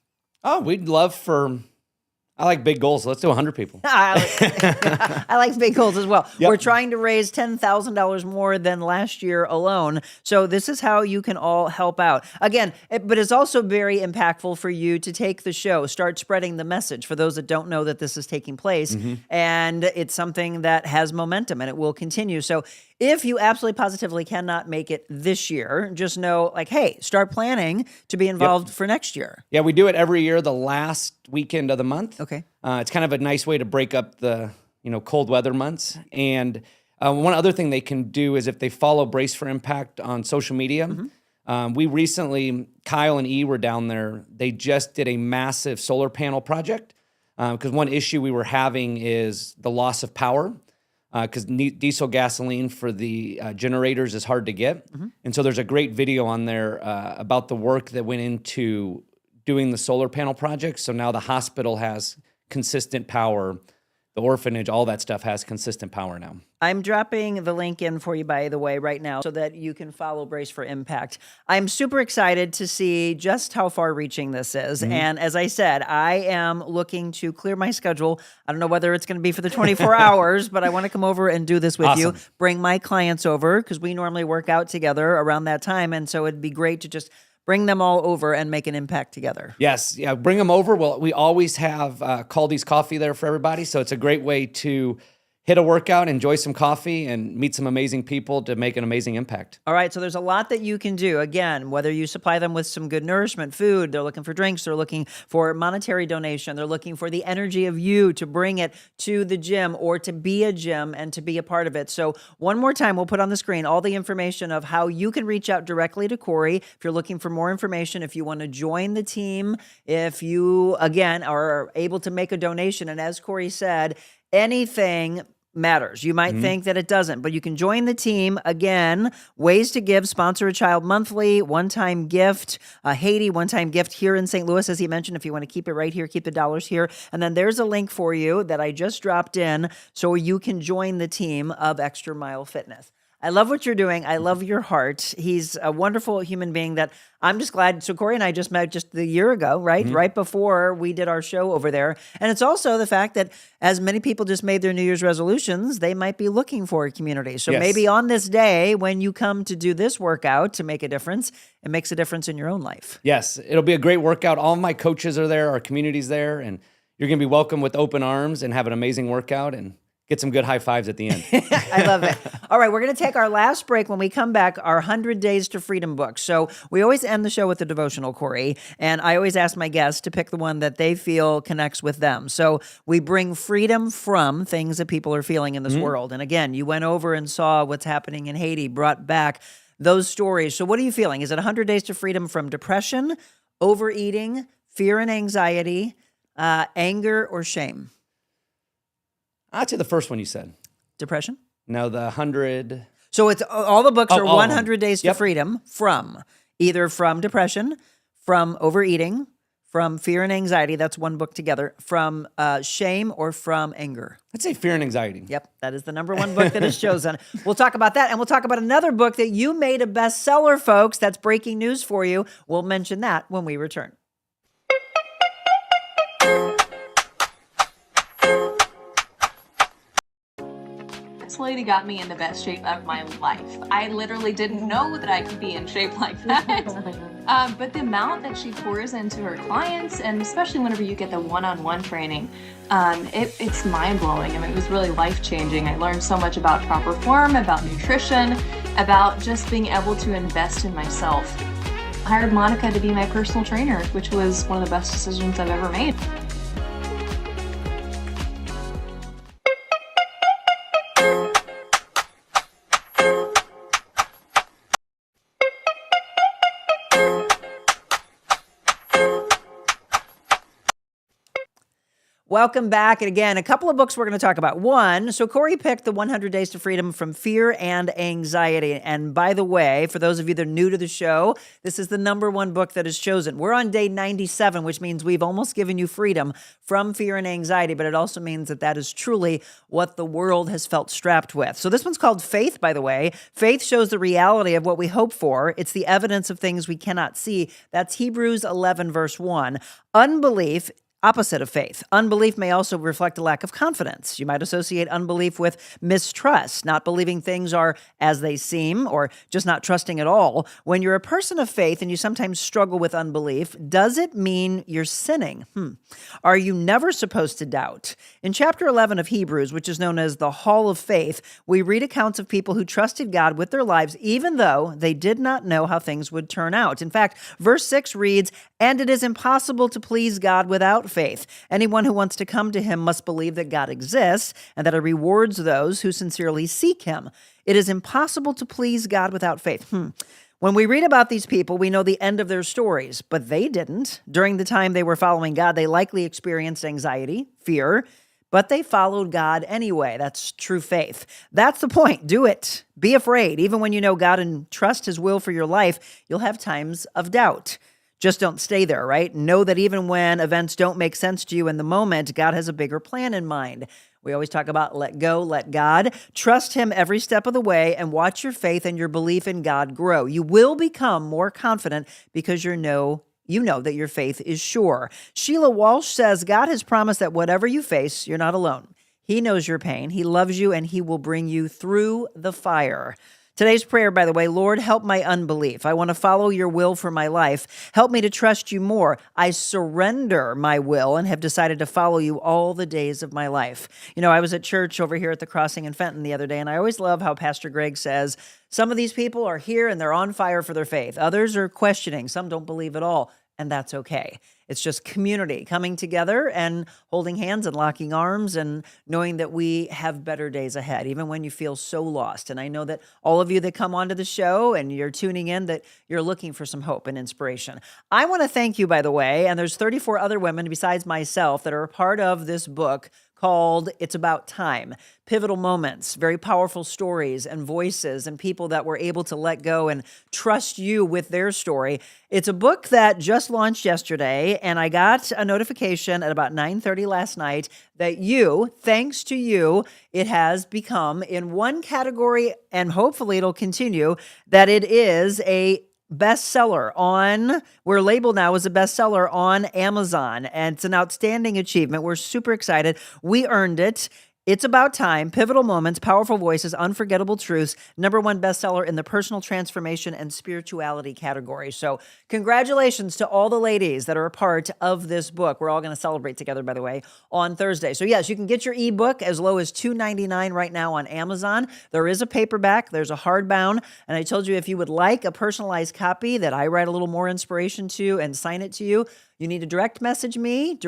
Oh, we'd love for... I like big goals. Let's do 100 people. I like big goals as well. Yep. We're trying to raise $10,000 more than last year alone. So this is how you can all help out. Again, but it's also very impactful for you to take the show, start spreading the message for those that don't know that this is taking place. And it's something that has momentum and it will continue. So if you absolutely positively cannot make it this year, just know, like, hey, start planning to be involved for next year. Yeah, we do it every year, the last weekend of the month. Okay. It's kind of a nice way to break up the cold weather months. And one other thing they can do is if they follow Brace for Impact on social media. We recently, Kyle and E were down there. They just did a massive solar panel project because one issue we were having is the loss of power. Because diesel gasoline for the generators is hard to get. And so there's a great video on there about the work that went into doing the solar panel project. So now the hospital has consistent power. The orphanage, all that stuff has consistent power now. I'm dropping the link in for you, by the way, right now so that you can follow Brace for Impact. I'm super excited to see just how far-reaching this is. And as I said, I am looking to clear my schedule. I don't know whether it's going to be for the 24 hours, but I want to come over and do this with you. Bring my clients over because we normally work out together around that time. And so it'd be great to just bring them all over and make an impact together. Yes, yeah, bring them over. Well, we always have Caldy's coffee there for everybody, so it's a great way to hit a workout, enjoy some coffee, and meet some amazing people to make an amazing impact. All right, so there's a lot that you can do. Again, whether you supply them with some good nourishment, food, they're looking for drinks, they're looking for monetary donation, they're looking for the energy of you to bring it to the gym or to be a gym and to be a part of it. So one more time, we'll put on the screen all the information of how you can reach out directly to Corey if you're looking for more information, if you want to join the team, if you, again, are able to make a donation. And as Corey said, anything matters. You might think that it doesn't, but you can join the team. Again, ways to give: sponsor a child monthly, one-time gift, Haiti, one-time gift here in St. Louis, as he mentioned, if you want to keep it right here, keep the dollars here. And then there's a link for you that I just dropped in so you can join the team of Extra Mile Fitness. I love what you're doing. I love your heart. He's a wonderful human being that I'm just glad. So Corey and I just met just a year ago, right? Right before we did our show over there. And it's also the fact that as many people just made their New Year's resolutions, they might be looking for a community. So maybe on this day, when you come to do this workout to make a difference, it makes a difference in your own life. Yes, it'll be a great workout. All of my coaches are there, our community's there, and you're going to be welcome with open arms and have an amazing workout and get some good high fives at the end. I love it. All right, we're going to take our last break. When we come back, our 100 Days to Freedom book. So we always end the show with a devotional, Corey, and I always ask my guests to pick the one that they feel connects with them. So we bring freedom from things that people are feeling in this world. And again, you went over and saw what's happening in Haiti, brought back those stories. So what are you feeling? Is it 100 Days to Freedom from depression, overeating, fear and anxiety, anger, or shame? I'd say the first one you said. Depression? No, the 100. So it's all the books are all of 100 them. Days to Freedom from either from depression, from overeating, from fear and anxiety. That's one book together. From shame or from anger. I'd say fear and anxiety. Yep, that is the number one book that is chosen. We'll talk about that, and we'll talk about another book that you made a bestseller, folks. That's breaking news for you. We'll mention that when we return. This lady got me in the best shape of my life. I literally didn't know that I could be in shape like that. But the amount that she pours into her clients, and especially whenever you get the one-on-one training, it's mind-blowing. I mean, it was really life-changing. I learned so much about proper form, about nutrition, about just being able to invest in myself. I hired Monica to be my personal trainer, which was one of the best decisions I've ever made. Welcome back. And again, a couple of books we're going to talk about. One, so Corey picked the 100 Days to Freedom from Fear and Anxiety. And by the way, for those of you that are new to the show, this is the number one book that is chosen. We're on day 97, which means we've almost given you freedom from fear and anxiety, but it also means that that is truly what the world has felt strapped with. So this one's called Faith, by the way. Faith shows the reality of what we hope for. It's the evidence of things we cannot see. That's Hebrews 11, verse 1. Unbelief, opposite of faith. Unbelief may also reflect a lack of confidence. You might associate unbelief with mistrust, not believing things are as they seem, or just not trusting at all. When you're a person of faith and you sometimes struggle with unbelief, does it mean you're sinning? Are you never supposed to doubt? In chapter 11 of Hebrews, which is known as the Hall of Faith, we read accounts of people who trusted God with their lives, even though they did not know how things would turn out. In fact, verse 6 reads, "And it is impossible to please God without faith. Anyone who wants to come to him must believe that God exists and that he rewards those who sincerely seek him." It is impossible to please God without faith. When we read about these people, we know the end of their stories, but they didn't. During the time they were following God, they likely experienced anxiety, fear, but they followed God anyway. That's true faith. That's the point. Do it. Be afraid. Even when you know God and trust his will for your life, you'll have times of doubt. Just don't stay there, right? Know that even when events don't make sense to you in the moment, God has a bigger plan in mind. We always talk about let go, let God. Trust him every step of the way and watch your faith and your belief in God grow. You will become more confident because you know that your faith is sure. Sheila Walsh says, God has promised that whatever you face, you're not alone. He knows your pain. He loves you and he will bring you through the fire. Today's prayer, by the way, Lord, help my unbelief. I want to follow your will for my life. Help me to trust you more. I surrender my will and have decided to follow you all the days of my life. You know, I was at church over here at the Crossing in Fenton the other day, and I always love how Pastor Greg says, some of these people are here and they're on fire for their faith. Others are questioning. Some don't believe at all, and that's okay. It's just community coming together and holding hands and locking arms and knowing that we have better days ahead, even when you feel so lost. And I know that all of you that come onto the show and you're tuning in, that you're looking for some hope and inspiration. I want to thank you, by the way, and there's 34 other women besides myself that are a part of this book called It's About Time. Pivotal moments, very powerful stories and voices and people that were able to let go and trust you with their story. It's a book that just launched yesterday, and I got a notification at about 9:30 last night that you, thanks to you, it has become in one category, and hopefully it'll continue, that it is a bestseller on, we're labeled now as a bestseller on Amazon, and it's an outstanding achievement. We're super excited. We earned it. It's About Time, Pivotal Moments, Powerful Voices, Unforgettable Truths, #1 bestseller in the personal transformation and spirituality category. So congratulations to all the ladies that are a part of this book. We're all going to celebrate together, by the way, on Thursday. So yes, you can get your ebook as low as $2.99 right now on Amazon. There is a paperback, there's a hardbound, and I told you if you would like a personalized copy that I write a little more inspiration to and sign it to you, you need to direct message me,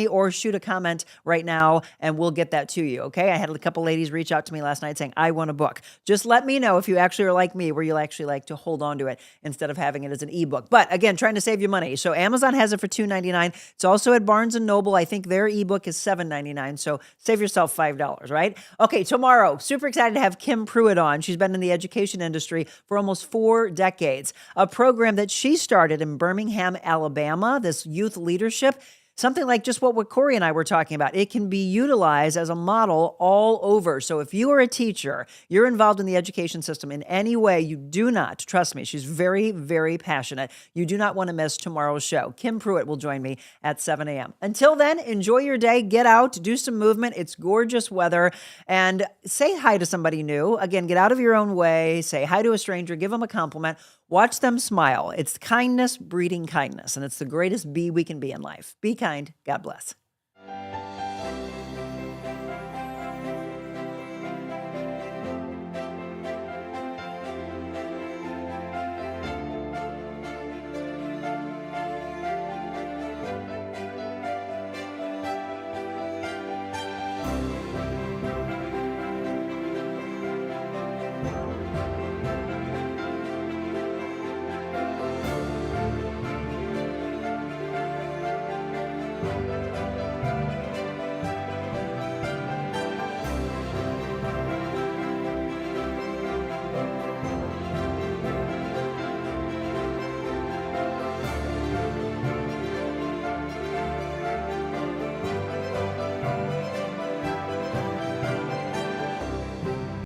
or shoot a comment right now, and we'll get that to you, okay? I had a couple ladies reach out to me last night saying, I want a book. Just let me know if you actually are like me, where you'll actually like to hold on to it instead of having it as an ebook. But again, trying to save you money. So Amazon has it for $2.99. It's also at Barnes & Noble. I think their ebook is $7.99, so save yourself $5, right? Okay, tomorrow, super excited to have Kim Pruitt on. She's been in the education industry for almost 4 decades. A program that she started in Birmingham, Alabama, this youth leadership, something like just what Corey and I were talking about. It can be utilized as a model all over. So if you are a teacher, you're involved in the education system in any way, you do not, trust me, she's very, very passionate. You do not want to miss tomorrow's show. Kim Pruitt will join me at 7 a.m. Until then, enjoy your day, get out, do some movement. It's gorgeous weather, and say hi to somebody new. Again, get out of your own way, say hi to a stranger, give them a compliment. Watch them smile. It's kindness breeding kindness, and it's the greatest bee we can be in life. Be kind. God bless.